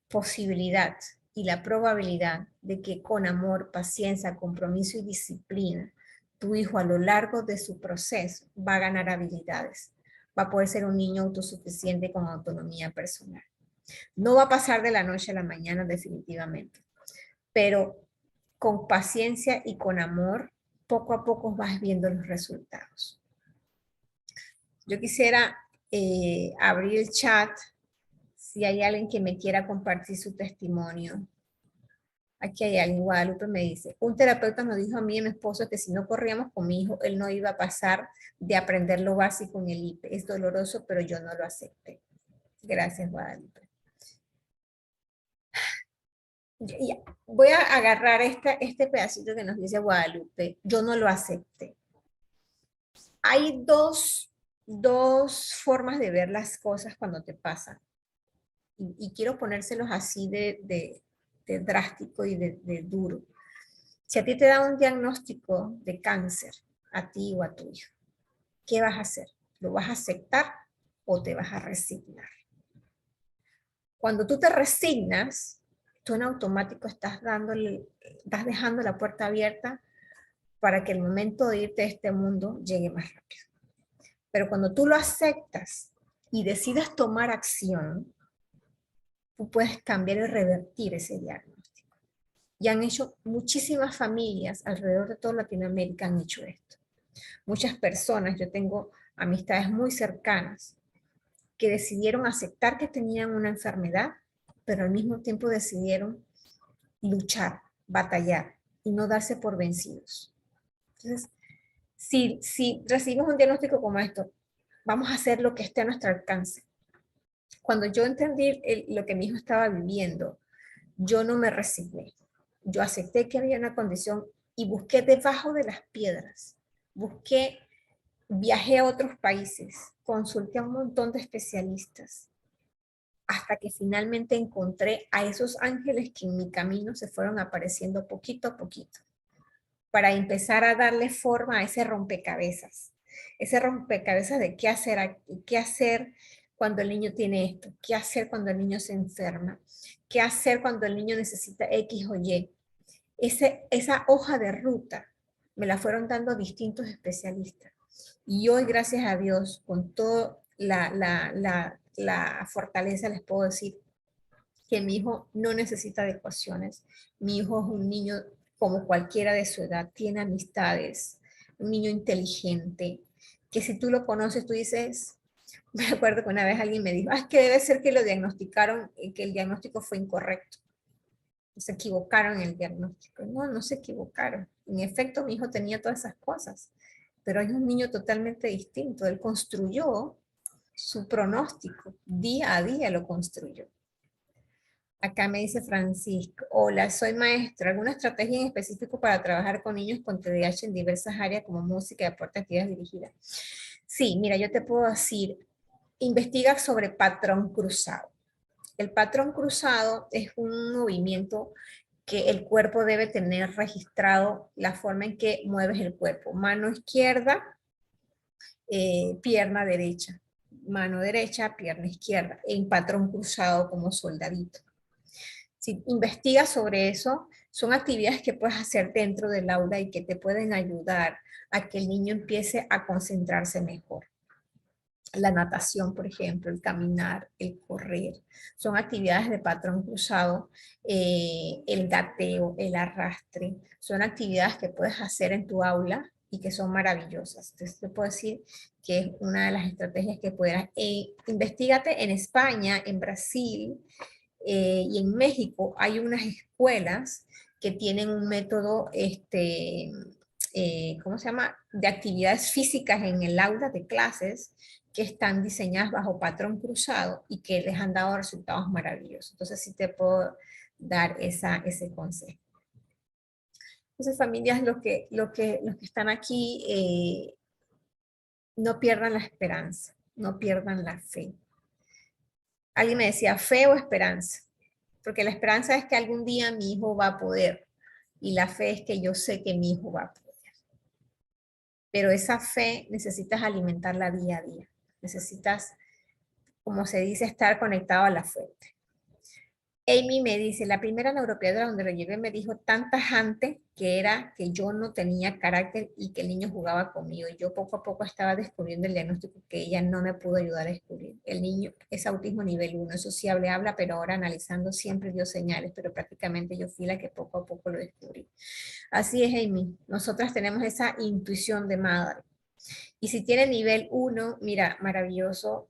posibilidad y la probabilidad de que con amor, paciencia, compromiso y disciplina, tu hijo a lo largo de su proceso va a ganar habilidades, va a poder ser un niño autosuficiente con autonomía personal. No va a pasar de la noche a la mañana definitivamente, pero con paciencia y con amor, poco a poco vas viendo los resultados. Yo quisiera abrir el chat si hay alguien que me quiera compartir su testimonio. Aquí hay alguien, Guadalupe me dice, un terapeuta nos dijo a mí y a mi esposo que si no corríamos con mi hijo, él no iba a pasar de aprender lo básico en el IPE. Es doloroso, pero yo no lo acepté. Gracias, Guadalupe. Ya, voy a agarrar este pedacito que nos dice Guadalupe. Yo no lo acepté. Hay dos formas de ver las cosas cuando te pasan. Y quiero ponérselos así de drástico y de duro. Si a ti te da un diagnóstico de cáncer, a ti o a tu hijo, ¿qué vas a hacer? ¿Lo vas a aceptar o te vas a resignar? Cuando tú te resignas, tú en automático estás dejando la puerta abierta para que el momento de irte de este mundo llegue más rápido. Pero cuando tú lo aceptas y decides tomar acción, tú puedes cambiar y revertir ese diagnóstico. Y han hecho muchísimas familias alrededor de toda Latinoamérica han hecho esto. Muchas personas, yo tengo amistades muy cercanas que decidieron aceptar que tenían una enfermedad, pero al mismo tiempo decidieron luchar, batallar y no darse por vencidos. Entonces, si recibimos un diagnóstico como esto, vamos a hacer lo que esté a nuestro alcance. Cuando yo entendí lo que mi hijo estaba viviendo, yo no me resigné. Yo acepté que había una condición y busqué debajo de las piedras. Viajé a otros países, consulté a un montón de especialistas, hasta que finalmente encontré a esos ángeles que en mi camino se fueron apareciendo poquito a poquito, para empezar a darle forma a ese rompecabezas de qué hacer cuando el niño tiene esto, qué hacer cuando el niño se enferma, qué hacer cuando el niño necesita X o Y. Esa hoja de ruta me la fueron dando distintos especialistas. Y hoy, gracias a Dios, con toda la fortaleza, les puedo decir que mi hijo no necesita adecuaciones. Mi hijo es un niño como cualquiera de su edad, tiene amistades, un niño inteligente, que si tú lo conoces, tú dices, me acuerdo que una vez alguien me dijo, es que debe ser que lo diagnosticaron, que el diagnóstico fue incorrecto. Se equivocaron en el diagnóstico. No, no se equivocaron. En efecto, mi hijo tenía todas esas cosas, pero es un niño totalmente distinto. Él construyó su pronóstico, día a día lo construyó. Acá me dice Francisco, hola, soy maestra. ¿Alguna estrategia en específico para trabajar con niños con TDAH en diversas áreas como música, deporte, actividades dirigidas? Sí, mira, yo te puedo decir, investiga sobre patrón cruzado. El patrón cruzado es un movimiento que el cuerpo debe tener registrado la forma en que mueves el cuerpo. Mano izquierda, pierna derecha. Mano derecha, pierna izquierda. En patrón cruzado como soldadito. Si investigas sobre eso, son actividades que puedes hacer dentro del aula y que te pueden ayudar a que el niño empiece a concentrarse mejor. La natación, por ejemplo, el caminar, el correr, son actividades de patrón cruzado, el gateo, el arrastre, son actividades que puedes hacer en tu aula y que son maravillosas. Entonces, te puedo decir que es una de las estrategias que puedas. Investígate en España, en Brasil y en México hay unas escuelas que tienen un método, ¿cómo se llama?, de actividades físicas en el aula de clases, que están diseñadas bajo patrón cruzado y que les han dado resultados maravillosos. Entonces sí te puedo dar ese consejo. Entonces, familias, los que están aquí, no pierdan la esperanza, no pierdan la fe. Alguien me decía, ¿fe o esperanza? Porque la esperanza es que algún día mi hijo va a poder, y la fe es que yo sé que mi hijo va a poder. Pero esa fe necesitas alimentarla día a día. Necesitas, como se dice, estar conectado a la fuente. Amy me dice, la primera neuropediatra donde lo llevé me dijo tan tajante que era que yo no tenía carácter y que el niño jugaba conmigo. Y yo poco a poco estaba descubriendo el diagnóstico que ella no me pudo ayudar a descubrir. El niño es autismo nivel 1, eso sí habla, pero ahora analizando siempre dio señales, pero prácticamente yo fui la que poco a poco lo descubrí. Así es, Amy. Nosotras tenemos esa intuición de madre. Y si tiene nivel 1, mira, maravilloso,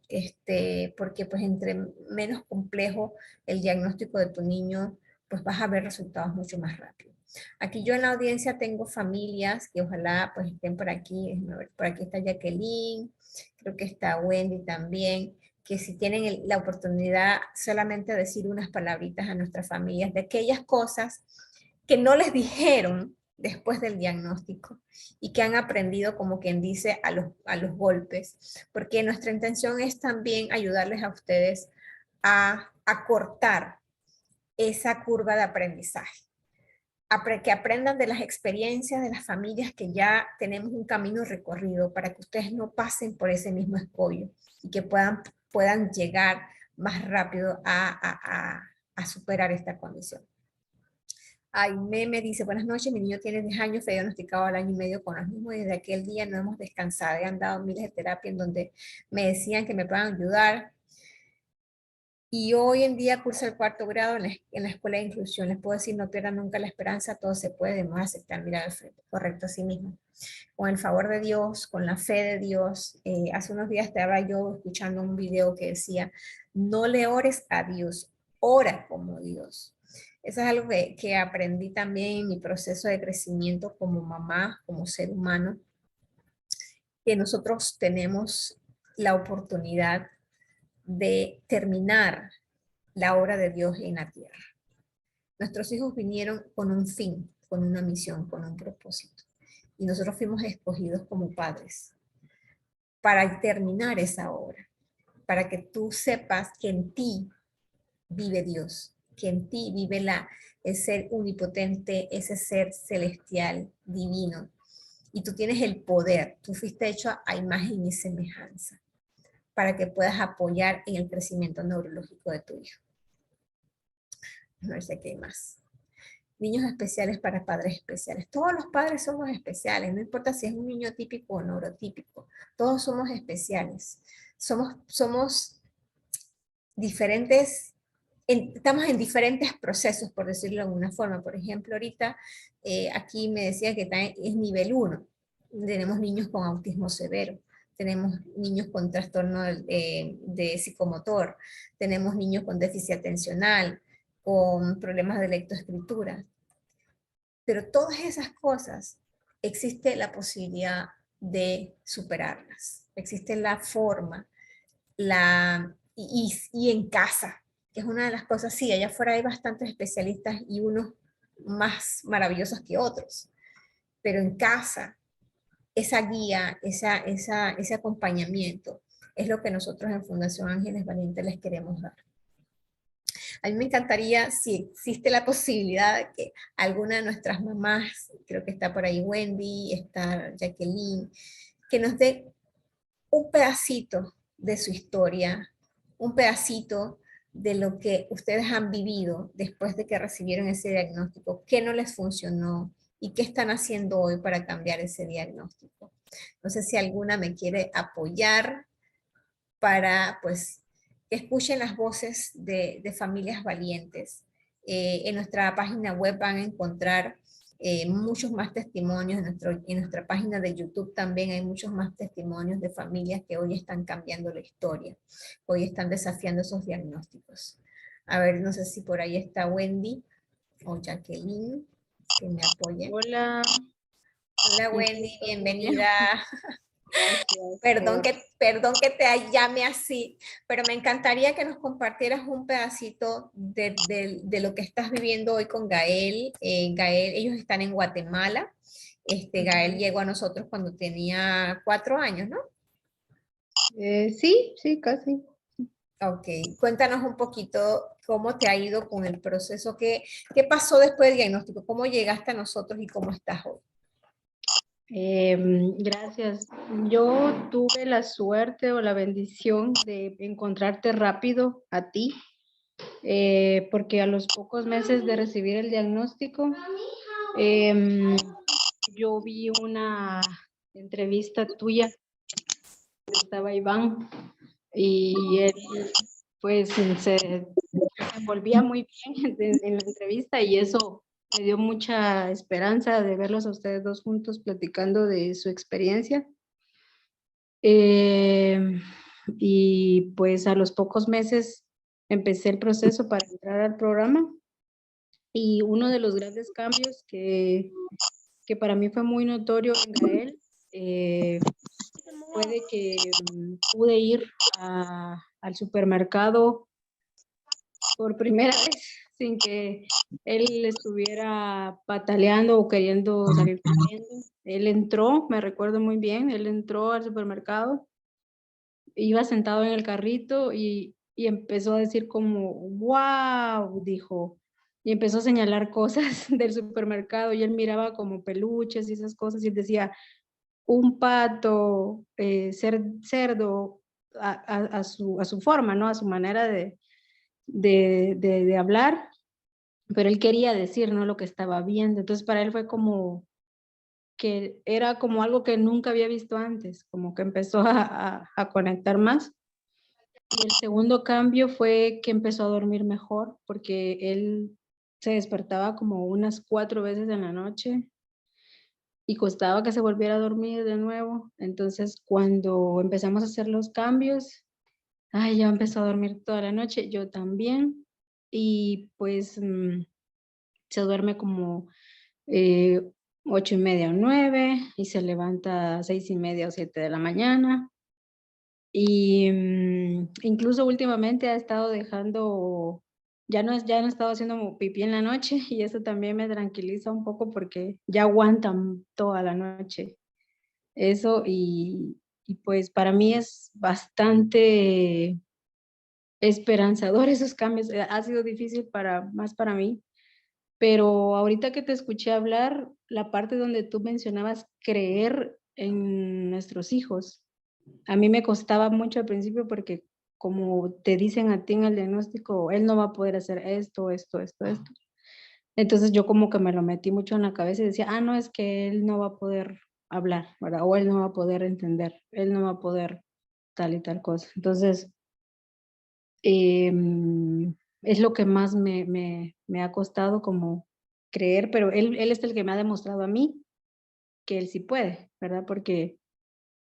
porque pues entre menos complejo el diagnóstico de tu niño, pues vas a ver resultados mucho más rápido. Aquí yo en la audiencia tengo familias que ojalá pues estén por aquí. Por aquí está Jacqueline, creo que está Wendy también, que si tienen la oportunidad solamente de decir unas palabritas a nuestras familias de aquellas cosas que no les dijeron después del diagnóstico y que han aprendido, como quien dice, a los golpes, porque nuestra intención es también ayudarles a ustedes a acortar esa curva de aprendizaje, que aprendan de las experiencias de las familias que ya tenemos un camino recorrido para que ustedes no pasen por ese mismo escollo y que puedan llegar más rápido a superar esta condición. Aime me dice, buenas noches, mi niño tiene 10 años, fue diagnosticado al año y medio con autismo y desde aquel día no hemos descansado. He andado miles de terapia en donde me decían que me puedan ayudar. Y hoy en día curso el 4º grado en la escuela de inclusión. Les puedo decir, no pierdan nunca la esperanza, todo se puede, debemos aceptar, mirar al frente. Correcto, así mismo. Con el favor de Dios, con la fe de Dios. Hace unos días estaba yo escuchando un video que decía, no le ores a Dios, ora como Dios. Eso es algo que aprendí también en mi proceso de crecimiento como mamá, como ser humano, que nosotros tenemos la oportunidad de terminar la obra de Dios en la tierra. Nuestros hijos vinieron con un fin, con una misión, con un propósito. Y nosotros fuimos escogidos como padres para terminar esa obra, para que tú sepas que en ti vive Dios, que en ti vive el ser omnipotente, ese ser celestial, divino. Y tú tienes el poder, tú fuiste hecho a imagen y semejanza para que puedas apoyar en el crecimiento neurológico de tu hijo. No sé qué más. Niños especiales para padres especiales. Todos los padres somos especiales, no importa si es un niño típico o neurotípico. Todos somos especiales. Somos diferentes, estamos en diferentes procesos, por decirlo de alguna forma. Por ejemplo, ahorita aquí me decía que es nivel 1. Tenemos niños con autismo severo, tenemos niños con trastorno de psicomotor, tenemos niños con déficit atencional, con problemas de lectoescritura. Pero todas esas cosas existe la posibilidad de superarlas. Existe la forma, y en casa, que es una de las cosas. Sí, allá afuera hay bastantes especialistas y unos más maravillosos que otros, pero en casa, esa guía, ese acompañamiento es lo que nosotros en Fundación Ángeles Valientes les queremos dar. A mí me encantaría, si existe la posibilidad de que alguna de nuestras mamás, creo que está por ahí Wendy, está Jacqueline, que nos dé un pedacito de su historia, un pedacito de lo que ustedes han vivido después de que recibieron ese diagnóstico, qué no les funcionó y qué están haciendo hoy para cambiar ese diagnóstico. No sé si alguna me quiere apoyar para, pues, que escuchen las voces de familias valientes. En nuestra página web van a encontrar muchos más testimonios. En nuestra página de YouTube también hay muchos más testimonios de familias que hoy están cambiando la historia, hoy están desafiando esos diagnósticos. A ver, no sé si por ahí está Wendy o Jacqueline. que me apoyen. Hola. Hola Wendy, bienvenida. Gracias. Perdón que te llame así, pero me encantaría que nos compartieras un pedacito de lo que estás viviendo hoy con Gael. Gael, ellos están en Guatemala. Gael llegó a nosotros cuando tenía 4 años, ¿no? Sí, casi. Ok, cuéntanos un poquito cómo te ha ido con el proceso, qué pasó después del diagnóstico, cómo llegaste a nosotros y cómo estás hoy. Gracias. Yo tuve la suerte o la bendición de encontrarte rápido a ti, porque a los pocos meses de recibir el diagnóstico, yo vi una entrevista tuya, estaba Iván, y él pues se desenvolvía muy bien en la entrevista y eso me dio mucha esperanza de verlos a ustedes dos juntos platicando de su experiencia. Y pues a los pocos meses empecé el proceso para entrar al programa y uno de los grandes cambios que para mí fue muy notorio en Gael fue de que pude ir al supermercado por primera vez sin que él estuviera pataleando o queriendo salir corriendo. Él entró, me recuerdo muy bien, él entró al supermercado, iba sentado en el carrito y empezó a decir como, wow, dijo, y empezó a señalar cosas del supermercado y él miraba como peluches y esas cosas y él decía, un pato, cerdo, a su forma, ¿no? A su manera de hablar, pero él quería decir, ¿no? Lo que estaba viendo. Entonces para él fue como que era como algo que nunca había visto antes, como que empezó a conectar más. Y el segundo cambio fue que empezó a dormir mejor, porque él se despertaba como unas 4 veces en la noche y costaba que se volviera a dormir de nuevo. Entonces cuando empezamos a hacer los cambios, ay, ya empezó a dormir toda la noche, yo también. Y pues se duerme como 8:30 o 9 y se levanta a 6:30 o 7 de la mañana. Y incluso últimamente ha estado dejando, ya no ha estado haciendo pipí en la noche y eso también me tranquiliza un poco porque ya aguantan toda la noche. Eso y pues para mí es bastante esperanzador esos cambios. Ha sido difícil más para mí, pero ahorita que te escuché hablar, la parte donde tú mencionabas creer en nuestros hijos, a mí me costaba mucho al principio porque como te dicen a ti en el diagnóstico, él no va a poder hacer esto, esto, esto, esto. Entonces yo como que me lo metí mucho en la cabeza y decía, no, es que él no va a poder hablar, ¿verdad? O él no va a poder entender, él no va a poder tal y tal cosa. Entonces, es lo que más me ha costado como creer, pero él es el que me ha demostrado a mí que él sí puede, ¿verdad? Porque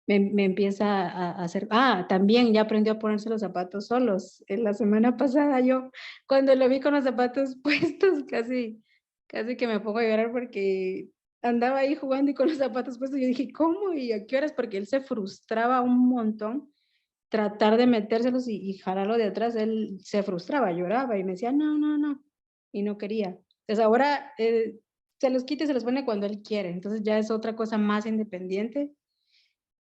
me empieza a hacer, también ya aprendió a ponerse los zapatos solos. En la semana pasada yo, cuando lo vi con los zapatos puestos, casi que me pongo a llorar porque andaba ahí jugando y con los zapatos puestos. Yo dije, ¿cómo? ¿Y a qué horas? Porque él se frustraba un montón tratar de metérselos y jalarlo de atrás, él se frustraba, lloraba y me decía, no, no, no, y no quería. Entonces ahora se los quita y se los pone cuando él quiere, entonces ya es otra cosa más independiente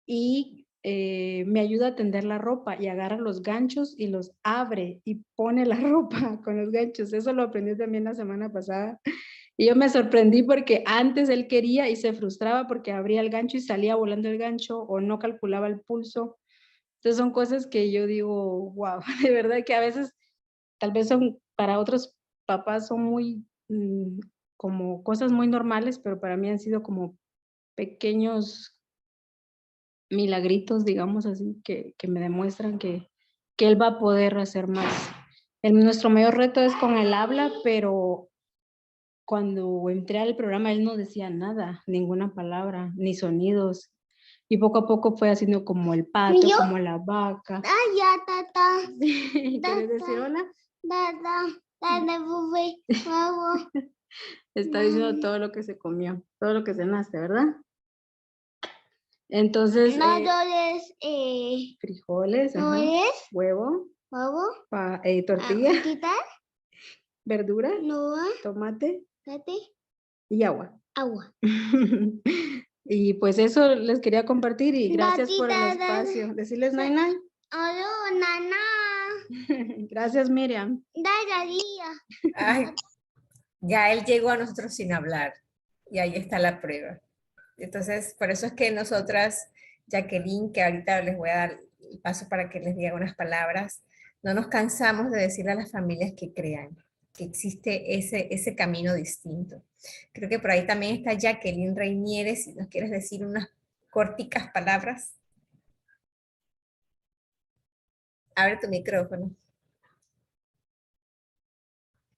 y me ayuda a tender la ropa y agarra los ganchos y los abre y pone la ropa con los ganchos. Eso lo aprendí también la semana pasada. Y yo me sorprendí porque antes él quería y se frustraba porque abría el gancho y salía volando el gancho o no calculaba el pulso. Entonces son cosas que yo digo, wow, de verdad que a veces tal vez son para otros papás son muy como cosas muy normales, pero para mí han sido como pequeños milagritos, digamos así, que me demuestran que él va a poder hacer más. Nuestro mayor reto es con el habla, pero cuando entré al programa él no decía nada, ninguna palabra, ni sonidos. Y poco a poco fue haciendo como el pato, como la vaca. Ya, tata. Sí, ¿quieres decir hola? Tata, tata, bebé, huevo. Está diciendo todo lo que se comió, todo lo que cenaste, ¿verdad? Entonces, No dólares, frijoles, ajá, huevo, tortilla, verdura, tomate y agua. Y pues eso les quería compartir y gracias por el espacio. Decirles nai nai. Gracias, Miriam. Ay, ya él llegó a nosotros sin hablar y ahí está la prueba. Entonces, por eso es que nosotras, Jacqueline, que ahorita les voy a dar el paso para que les diga unas palabras, no nos cansamos de decirle a las familias que crean que existe ese camino distinto. Creo que por ahí también está Jacqueline Reinieres, si nos quieres decir unas corticas palabras. Abre tu micrófono.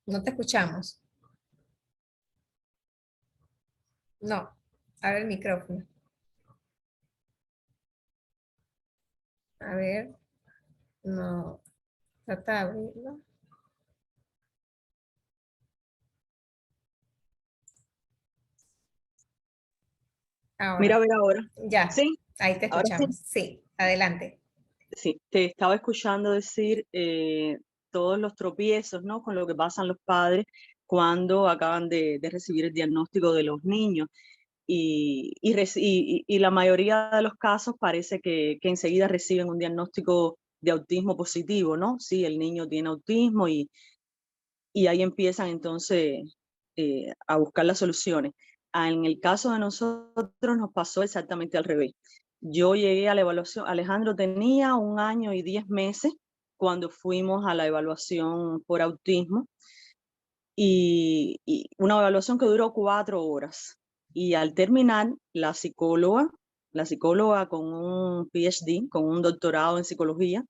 No te escuchamos. No, abre el micrófono. A ver, no, trata de abrirlo. Ahora. Mira, a ver ahora. Ya, Sí, ahí te ahora escuchamos. Sí, adelante. sí, te estaba escuchando decir todos los tropiezos, ¿no? Con lo que pasan los padres cuando acaban de recibir el diagnóstico de los niños. Y la mayoría de los casos parece que enseguida reciben un diagnóstico de autismo positivo, ¿no? Sí, el niño tiene autismo y ahí empiezan entonces a buscar las soluciones. En el caso de nosotros nos pasó exactamente al revés. Yo llegué a la evaluación, Alejandro tenía 1 año y 10 meses cuando fuimos a la evaluación por autismo y una evaluación que duró 4 horas. Y al terminar, la psicóloga con un PhD, con un doctorado en psicología,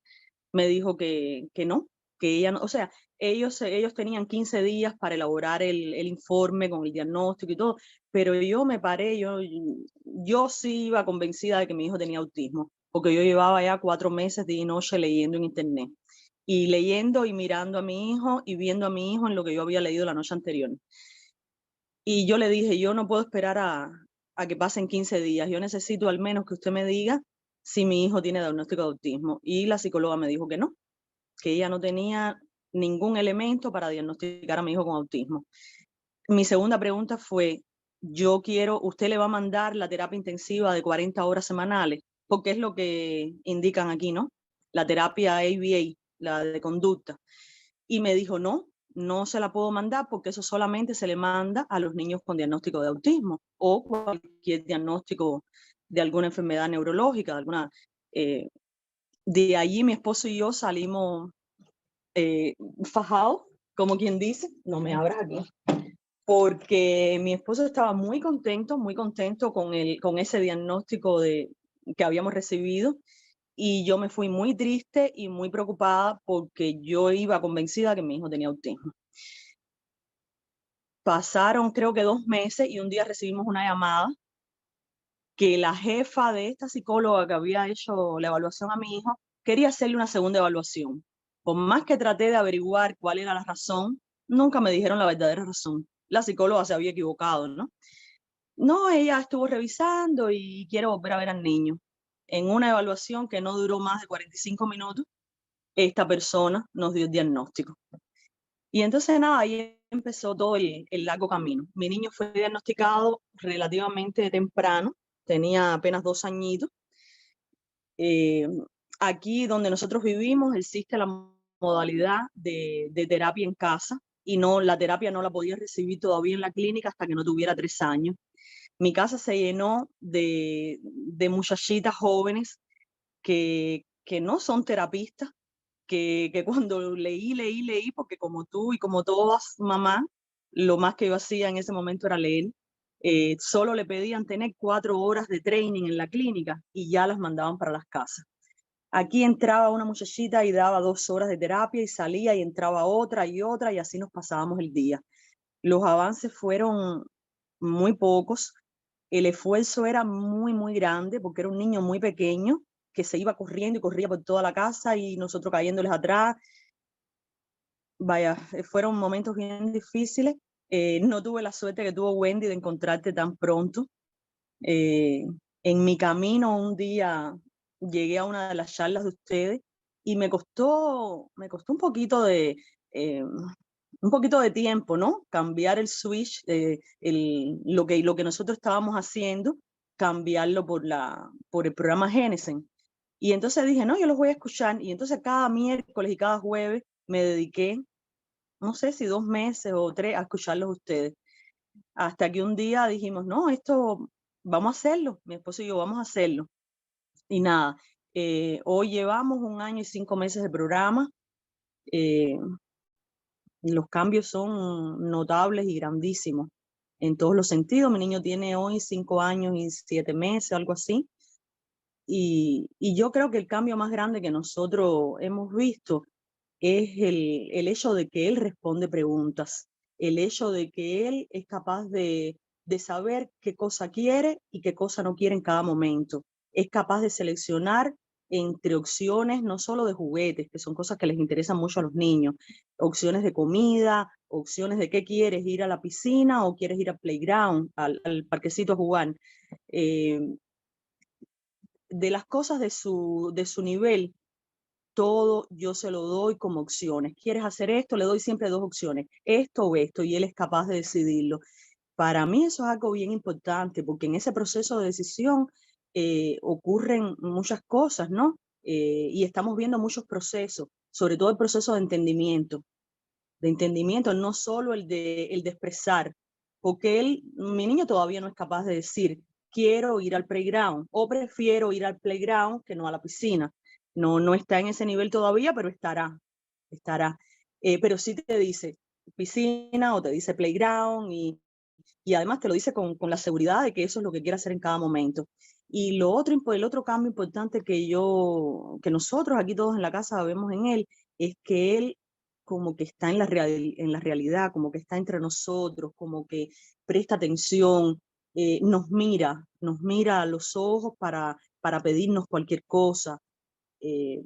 me dijo que no, que ella no, o sea, ellos tenían 15 días para elaborar el informe con el diagnóstico y todo, pero yo me paré, yo sí iba convencida de que mi hijo tenía autismo, porque yo llevaba ya 4 meses día y noche leyendo en internet, y leyendo y mirando a mi hijo y viendo a mi hijo en lo que yo había leído la noche anterior. Y yo le dije, yo no puedo esperar a que pasen 15 días, yo necesito al menos que usted me diga si mi hijo tiene diagnóstico de autismo. Y la psicóloga me dijo que no, que ella no tenía ningún elemento para diagnosticar a mi hijo con autismo. Mi segunda pregunta fue, usted le va a mandar la terapia intensiva de 40 horas semanales, porque es lo que indican aquí, ¿no? La terapia ABA, la de conducta. Y me dijo, no se la puedo mandar porque eso solamente se le manda a los niños con diagnóstico de autismo o cualquier diagnóstico de alguna enfermedad neurológica, de alguna... de allí mi esposo y yo salimos fajados, como quien dice, no me abras aquí, porque mi esposo estaba muy contento con ese diagnóstico que habíamos recibido, y yo me fui muy triste y muy preocupada porque yo iba convencida que mi hijo tenía autismo. Pasaron creo que 2 meses y un día recibimos una llamada que la jefa de esta psicóloga que había hecho la evaluación a mi hijo quería hacerle una segunda evaluación. Por más que traté de averiguar cuál era la razón, nunca me dijeron la verdadera razón. La psicóloga se había equivocado, ¿no? No, ella estuvo revisando y quiere volver a ver al niño. En una evaluación que no duró más de 45 minutos, esta persona nos dio el diagnóstico. Y entonces nada, ahí empezó todo el largo camino. Mi niño fue diagnosticado relativamente temprano, tenía apenas 2 añitos. Aquí donde nosotros vivimos existe la modalidad de terapia en casa, y la terapia no la podía recibir todavía en la clínica hasta que no tuviera 3 años. Mi casa se llenó de muchachitas jóvenes que no son terapistas, que cuando leí, porque como tú y como todas mamás, lo más que yo hacía en ese momento era leer, solo le pedían tener 4 horas de training en la clínica y ya las mandaban para las casas. Aquí entraba una muchachita y daba 2 horas de terapia y salía y entraba otra y así nos pasábamos el día. Los avances fueron muy pocos, el esfuerzo era muy grande porque era un niño muy pequeño que se iba corriendo y corría por toda la casa y nosotros cayéndoles atrás. Vaya, fueron momentos bien difíciles, No tuve la suerte que tuvo Wendy de encontrarte tan pronto. En mi camino un día llegué a una de las charlas de ustedes y me costó un poquito de tiempo, ¿no? Cambiar el switch, lo que nosotros estábamos haciendo, cambiarlo por el programa Génesis. Y entonces dije, no, yo los voy a escuchar. Y entonces cada miércoles y cada jueves me dediqué, no sé si 2 meses o 3, a escucharlos a ustedes. Hasta que un día dijimos, no, esto vamos a hacerlo, mi esposo y yo vamos a hacerlo. Y nada, hoy llevamos 1 año y 5 meses de programa. Los cambios son notables y grandísimos en todos los sentidos. Mi niño tiene hoy 5 años y 7 meses, algo así. Y yo creo que el cambio más grande que nosotros hemos visto es el hecho de que él responde preguntas, el hecho de que él es capaz de saber qué cosa quiere y qué cosa no quiere en cada momento. Es capaz de seleccionar entre opciones, no solo de juguetes, que son cosas que les interesan mucho a los niños, opciones de comida, opciones de qué quieres, ir a la piscina o quieres ir al playground, al parquecito a jugar. De las cosas de su nivel, todo yo se lo doy como opciones. ¿Quieres hacer esto? Le doy siempre 2 opciones, esto o esto, y él es capaz de decidirlo. Para mí eso es algo bien importante, porque en ese proceso de decisión ocurren muchas cosas, ¿no? Y estamos viendo muchos procesos, sobre todo el proceso de entendimiento, no solo el de expresar, porque mi niño todavía no es capaz de decir, quiero ir al playground o prefiero ir al playground que no a la piscina. No está en ese nivel todavía, pero estará. Pero sí te dice piscina o te dice playground y además te lo dice con la seguridad de que eso es lo que quiere hacer en cada momento. Y el otro cambio importante que nosotros aquí todos en la casa vemos en él, es que él como que está en la realidad, como que está entre nosotros, como que presta atención, nos mira a los ojos para pedirnos cualquier cosa. eh,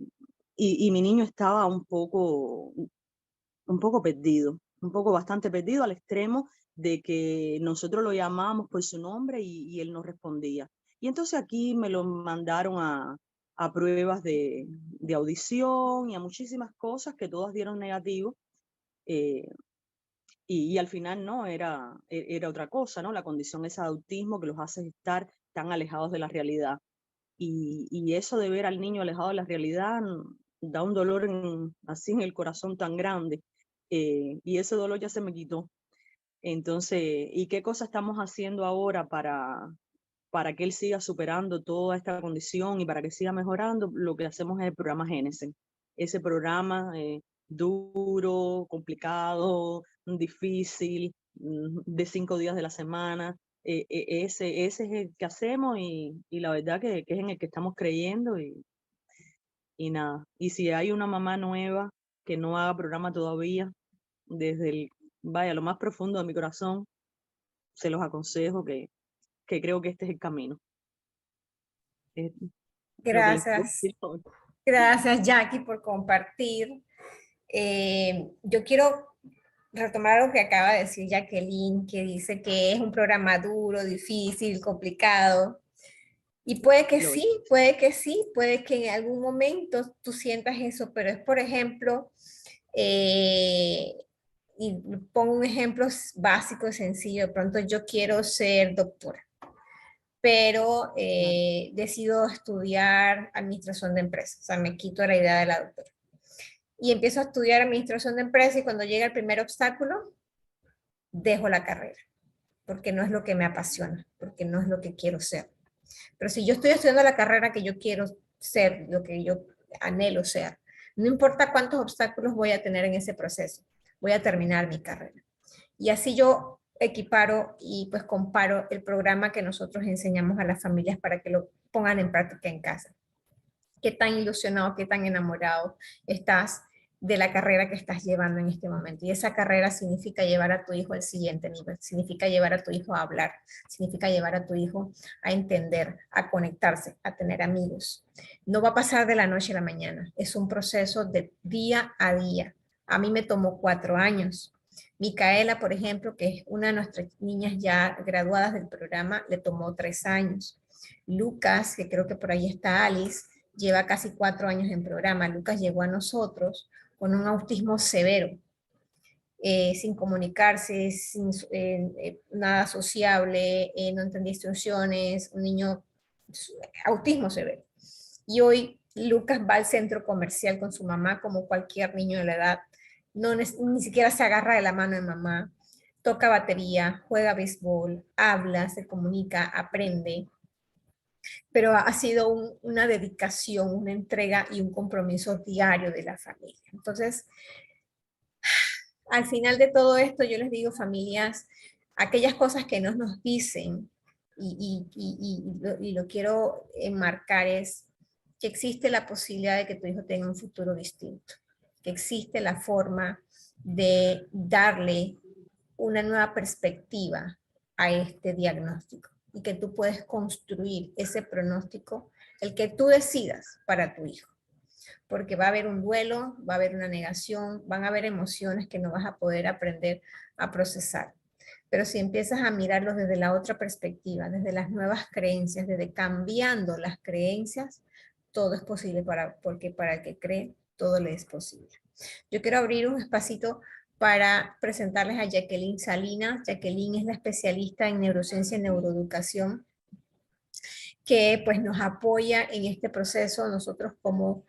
y mi niño estaba un poco perdido, bastante perdido, al extremo de que nosotros lo llamábamos por su nombre y él no respondía. Y entonces aquí me lo mandaron a pruebas de audición y a muchísimas cosas que todas dieron negativo. eh, y al final no, era otra cosa, ¿no? La condición esa de autismo que los hace estar tan alejados de la realidad. Y eso de ver al niño alejado de la realidad da un dolor así en el corazón tan grande. Y ese dolor ya se me quitó. Entonces, ¿y qué cosa estamos haciendo ahora para que él siga superando toda esta condición y para que siga mejorando? Lo que hacemos es el programa Génesis. Ese programa duro, complicado, difícil, de 5 días de la semana. Ese es el que hacemos y la verdad que es en el que estamos creyendo y nada. Y si hay una mamá nueva que no haga programa todavía, desde lo más profundo de mi corazón, se los aconsejo que creo que este es el camino. Es lo que les puedo Gracias. decir hoy. Gracias, Jackie, por compartir. Yo quiero retomar lo que acaba de decir Jacqueline, que dice que es un programa duro, difícil, complicado. Y puede que Lo es. sí, puede que sí, puede que en algún momento tú sientas eso, pero es, por ejemplo, y pongo un ejemplo básico y sencillo, de pronto yo quiero ser doctora, pero Claro. decido estudiar administración de empresas, o sea, me quito la idea de la doctora. Y empiezo a estudiar administración de empresas y cuando llega el primer obstáculo, dejo la carrera, porque no es lo que me apasiona, porque no es lo que quiero ser. Pero si yo estoy estudiando la carrera que yo quiero ser, lo que yo anhelo ser, no importa cuántos obstáculos voy a tener en ese proceso, voy a terminar mi carrera. Y así yo equiparo y pues comparo el programa que nosotros enseñamos a las familias para que lo pongan en práctica en casa. Qué tan ilusionado, qué tan enamorado estás de la carrera que estás llevando en este momento. Y esa carrera significa llevar a tu hijo al siguiente nivel, significa llevar a tu hijo a hablar, significa llevar a tu hijo a entender, a conectarse, a tener amigos. No va a pasar de la noche a la mañana, es un proceso de día a día. A mí me tomó 4 años Micaela, por ejemplo, que es una de nuestras niñas ya graduadas del programa, le tomó 3 años. Lucas, que creo que por ahí está Alice, lleva casi 4 años en programa. Lucas llegó a nosotros con un autismo severo, sin comunicarse, sin nada sociable, no entendía instrucciones, un niño autismo severo. Y hoy Lucas va al centro comercial con su mamá como cualquier niño de la edad, no, ni siquiera se agarra de la mano de mamá, toca batería, juega béisbol, habla, se comunica, aprende, pero ha sido una dedicación, una entrega y un compromiso diario de la familia. Entonces, al final de todo esto, yo les digo, familias, aquellas cosas que no nos dicen, y lo quiero enmarcar, es que existe la posibilidad de que tu hijo tenga un futuro distinto, que existe la forma de darle una nueva perspectiva a este diagnóstico y que tú puedes construir ese pronóstico, el que tú decidas para tu hijo. Porque va a haber un duelo, va a haber una negación, van a haber emociones que no vas a poder aprender a procesar. Pero si empiezas a mirarlos desde la otra perspectiva, desde las nuevas creencias, desde cambiando las creencias, todo es posible porque para el que cree, todo le es posible. Yo quiero abrir un espacito para presentarles a Jacqueline Salinas. Jacqueline es la especialista en neurociencia y neuroeducación que pues nos apoya en este proceso. Nosotros como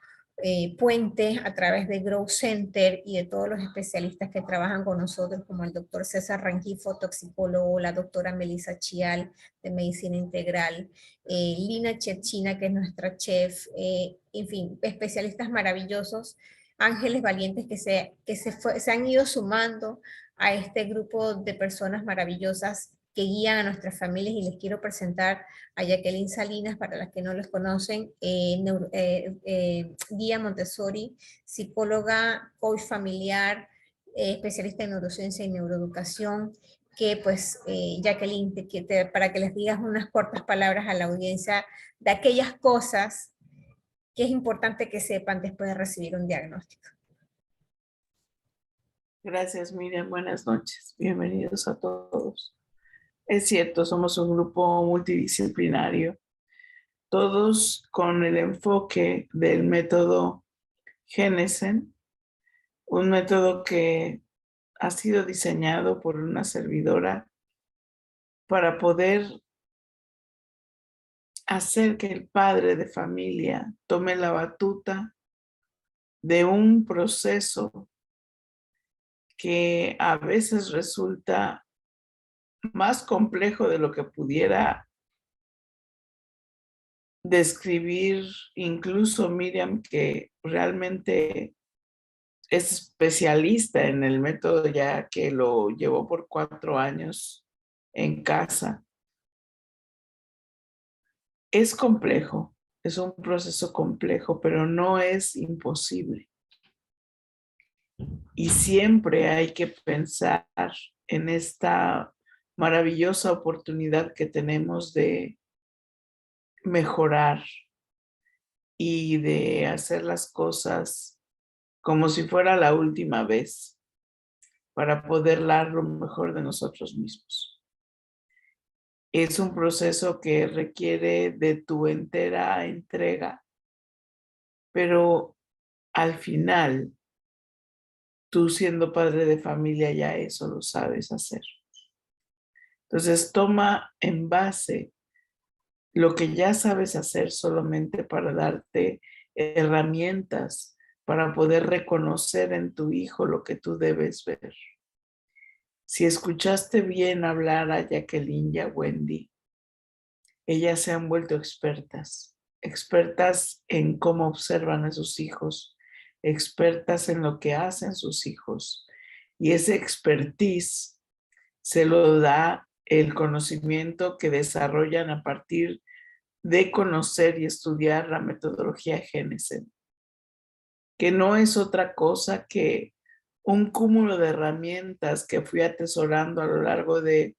puente a través de Grow Center y de todos los especialistas que trabajan con nosotros, como el doctor César Rangifo, toxicólogo, la doctora Melissa Chial, de Medicina Integral, Lina Chechina, que es nuestra chef, en fin, especialistas maravillosos, ángeles valientes que se han ido sumando a este grupo de personas maravillosas que guían a nuestras familias, y les quiero presentar a Jacqueline Salinas, para las que no les conocen, guía Montessori, psicóloga, coach familiar, especialista en neurociencia y neuroeducación, que pues Jacqueline, para que les digas unas cortas palabras a la audiencia de aquellas cosas que es importante que sepan después de recibir un diagnóstico. Gracias, Miriam. Buenas noches. Bienvenidos a todos. Es cierto, somos un grupo multidisciplinario, todos con el enfoque del método Genesen, un método que ha sido diseñado por una servidora para poder hacer que el padre de familia tome la batuta de un proceso que a veces resulta más complejo de lo que pudiera describir incluso Miriam, que realmente es especialista en el método, ya que lo llevó por 4 años en casa. Es complejo, es un proceso complejo, pero no es imposible. Y siempre hay que pensar en esta maravillosa oportunidad que tenemos de mejorar y de hacer las cosas como si fuera la última vez, para poder dar lo mejor de nosotros mismos. Es un proceso que requiere de tu entera entrega, pero al final, tú siendo padre de familia ya eso lo sabes hacer. Entonces toma en base lo que ya sabes hacer solamente para darte herramientas para poder reconocer en tu hijo lo que tú debes ver. Si escuchaste bien hablar a Jacqueline y a Wendy, ellas se han vuelto expertas en cómo observan a sus hijos, expertas en lo que hacen sus hijos. Y ese expertise se lo da el conocimiento que desarrollan a partir de conocer y estudiar la metodología Genesen, que no es otra cosa que un cúmulo de herramientas que fui atesorando a lo largo de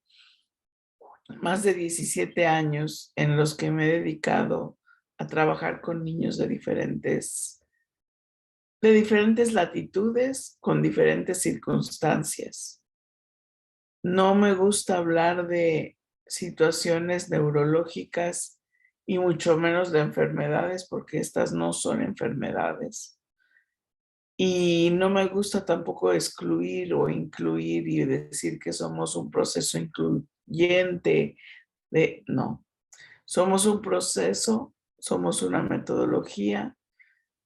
más de 17 años en los que me he dedicado a trabajar con niños de diferentes de diferentes latitudes, con diferentes circunstancias. No me gusta hablar de situaciones neurológicas y mucho menos de enfermedades, porque estas no son enfermedades. Y no me gusta tampoco excluir o incluir y decir que somos un proceso incluyente. No, somos un proceso, somos una metodología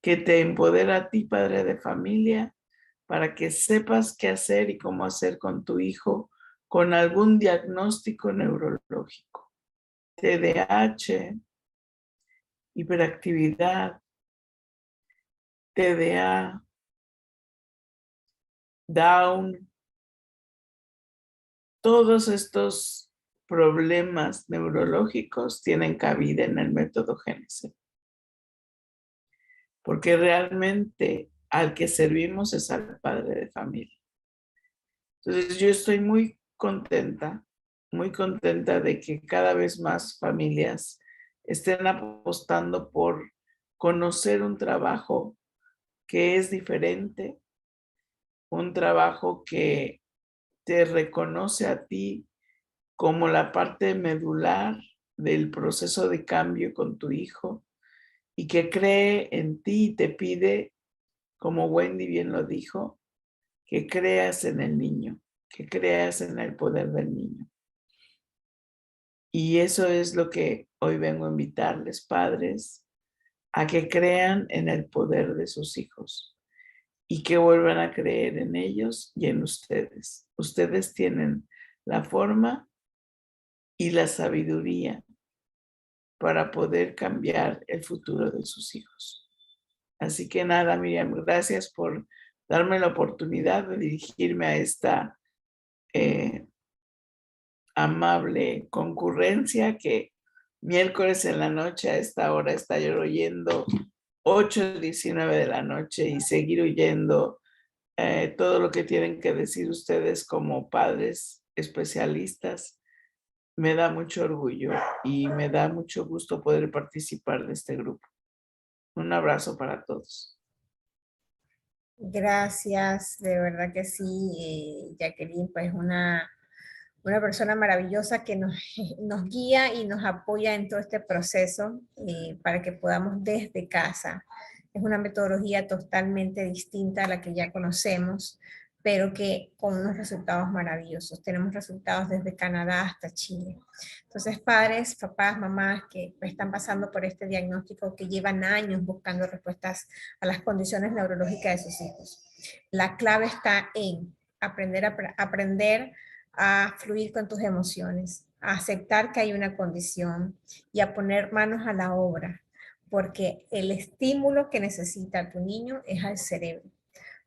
que te empodera a ti, padre de familia, para que sepas qué hacer y cómo hacer con tu hijo con algún diagnóstico neurológico. TDAH, hiperactividad, TDA, Down, todos estos problemas neurológicos tienen cabida en el método Génesis. Porque realmente al que servimos es al padre de familia. Entonces yo estoy muy contenta de que cada vez más familias estén apostando por conocer un trabajo que es diferente, un trabajo que te reconoce a ti como la parte medular del proceso de cambio con tu hijo y que cree en ti y te pide, como Wendy bien lo dijo, que creas en el niño, que creas en el poder del niño. Y eso es lo que hoy vengo a invitarles, padres, a que crean en el poder de sus hijos y que vuelvan a creer en ellos y en ustedes. Ustedes tienen la forma y la sabiduría para poder cambiar el futuro de sus hijos. Así que nada, Miriam, gracias por darme la oportunidad de dirigirme a esta amable concurrencia que miércoles en la noche a esta hora está yo oyendo 8:19 de la noche y seguir oyendo todo lo que tienen que decir ustedes como padres especialistas. Me da mucho orgullo y me da mucho gusto poder participar de este grupo. Un abrazo para todos. Gracias, de verdad que sí, Jacqueline, pues una persona maravillosa que nos guía y nos apoya en todo este proceso para que podamos desde casa. Es una metodología totalmente distinta a la que ya conocemos, pero que con unos resultados maravillosos. Tenemos resultados desde Canadá hasta Chile. Entonces, padres, papás, mamás que están pasando por este diagnóstico, que llevan años buscando respuestas a las condiciones neurológicas de sus hijos. La clave está en aprender a fluir con tus emociones, a aceptar que hay una condición y a poner manos a la obra, porque el estímulo que necesita tu niño es al cerebro,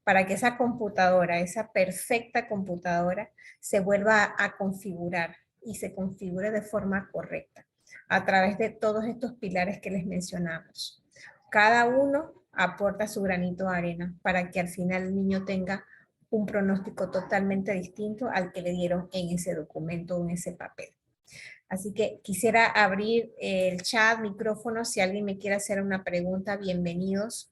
para que esa computadora, esa perfecta computadora, se vuelva a configurar y se configure de forma correcta a través de todos estos pilares que les mencionamos. Cada uno aporta su granito de arena para que al final el niño tenga un pronóstico totalmente distinto al que le dieron en ese documento o en ese papel. Así que quisiera abrir el chat, micrófono, si alguien me quiere hacer una pregunta, bienvenidos.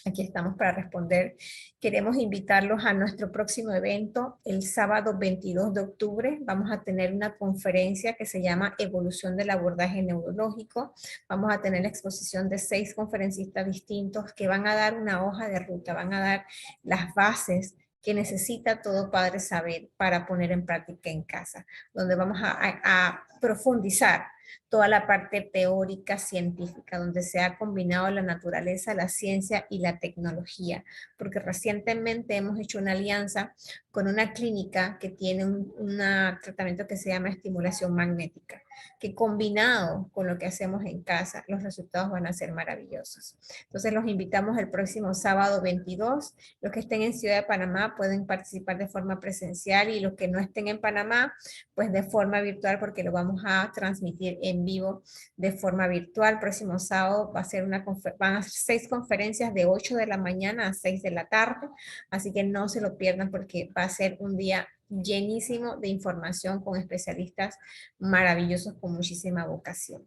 Aquí estamos para responder. Queremos invitarlos a nuestro próximo evento, el sábado 22 de octubre. Vamos a tener una conferencia que se llama Evolución del abordaje neurológico. Vamos a tener la exposición de 6 conferencistas distintos que van a dar una hoja de ruta, van a dar las bases que necesita todo padre saber para poner en práctica en casa, donde vamos a profundizar toda la parte teórica científica, donde se ha combinado la naturaleza, la ciencia y la tecnología, porque recientemente hemos hecho una alianza con una clínica que tiene un tratamiento que se llama estimulación magnética, que combinado con lo que hacemos en casa, los resultados van a ser maravillosos. Entonces los invitamos el próximo sábado 22, los que estén en Ciudad de Panamá pueden participar de forma presencial y los que no estén en Panamá, pues de forma virtual, porque lo vamos a transmitir en vivo de forma virtual. Próximo sábado va a ser van a ser 6 conferencias de 8 de la mañana a 6 de la tarde, así que no se lo pierdan porque va a ser un día llenísimo de información con especialistas maravillosos con muchísima vocación.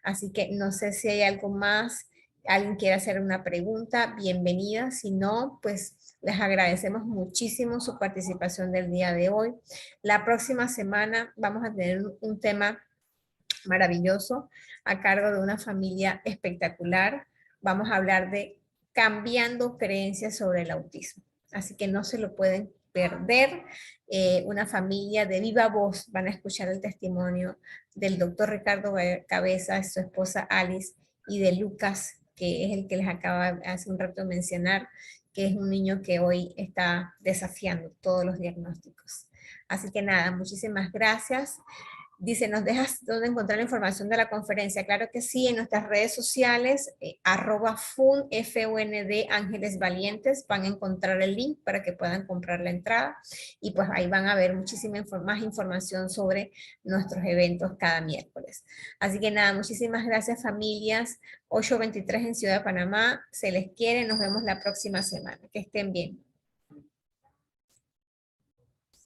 Así que no sé si hay algo más alguien quiere hacer una pregunta, bienvenida. Si no, pues les agradecemos muchísimo su participación del día de hoy. La próxima semana vamos a tener un tema maravilloso a cargo de una familia espectacular. Vamos a hablar de cambiando creencias sobre el autismo. Así que no se lo pueden perder. Una familia de viva voz van a escuchar el testimonio del doctor Ricardo Cabeza, su esposa Alice, y de Lucas, que es el que les acaba hace un rato de mencionar, que es un niño que hoy está desafiando todos los diagnósticos. Así que nada, muchísimas gracias. Dice, ¿nos dejas dónde encontrar la información de la conferencia? Claro que sí, en nuestras redes sociales, @FUND, FUND, Ángeles Valientes, van a encontrar el link para que puedan comprar la entrada y pues ahí van a ver muchísima más información sobre nuestros eventos cada miércoles. Así que nada, muchísimas gracias familias. 8:23 en Ciudad de Panamá, se les quiere, nos vemos la próxima semana. Que estén bien.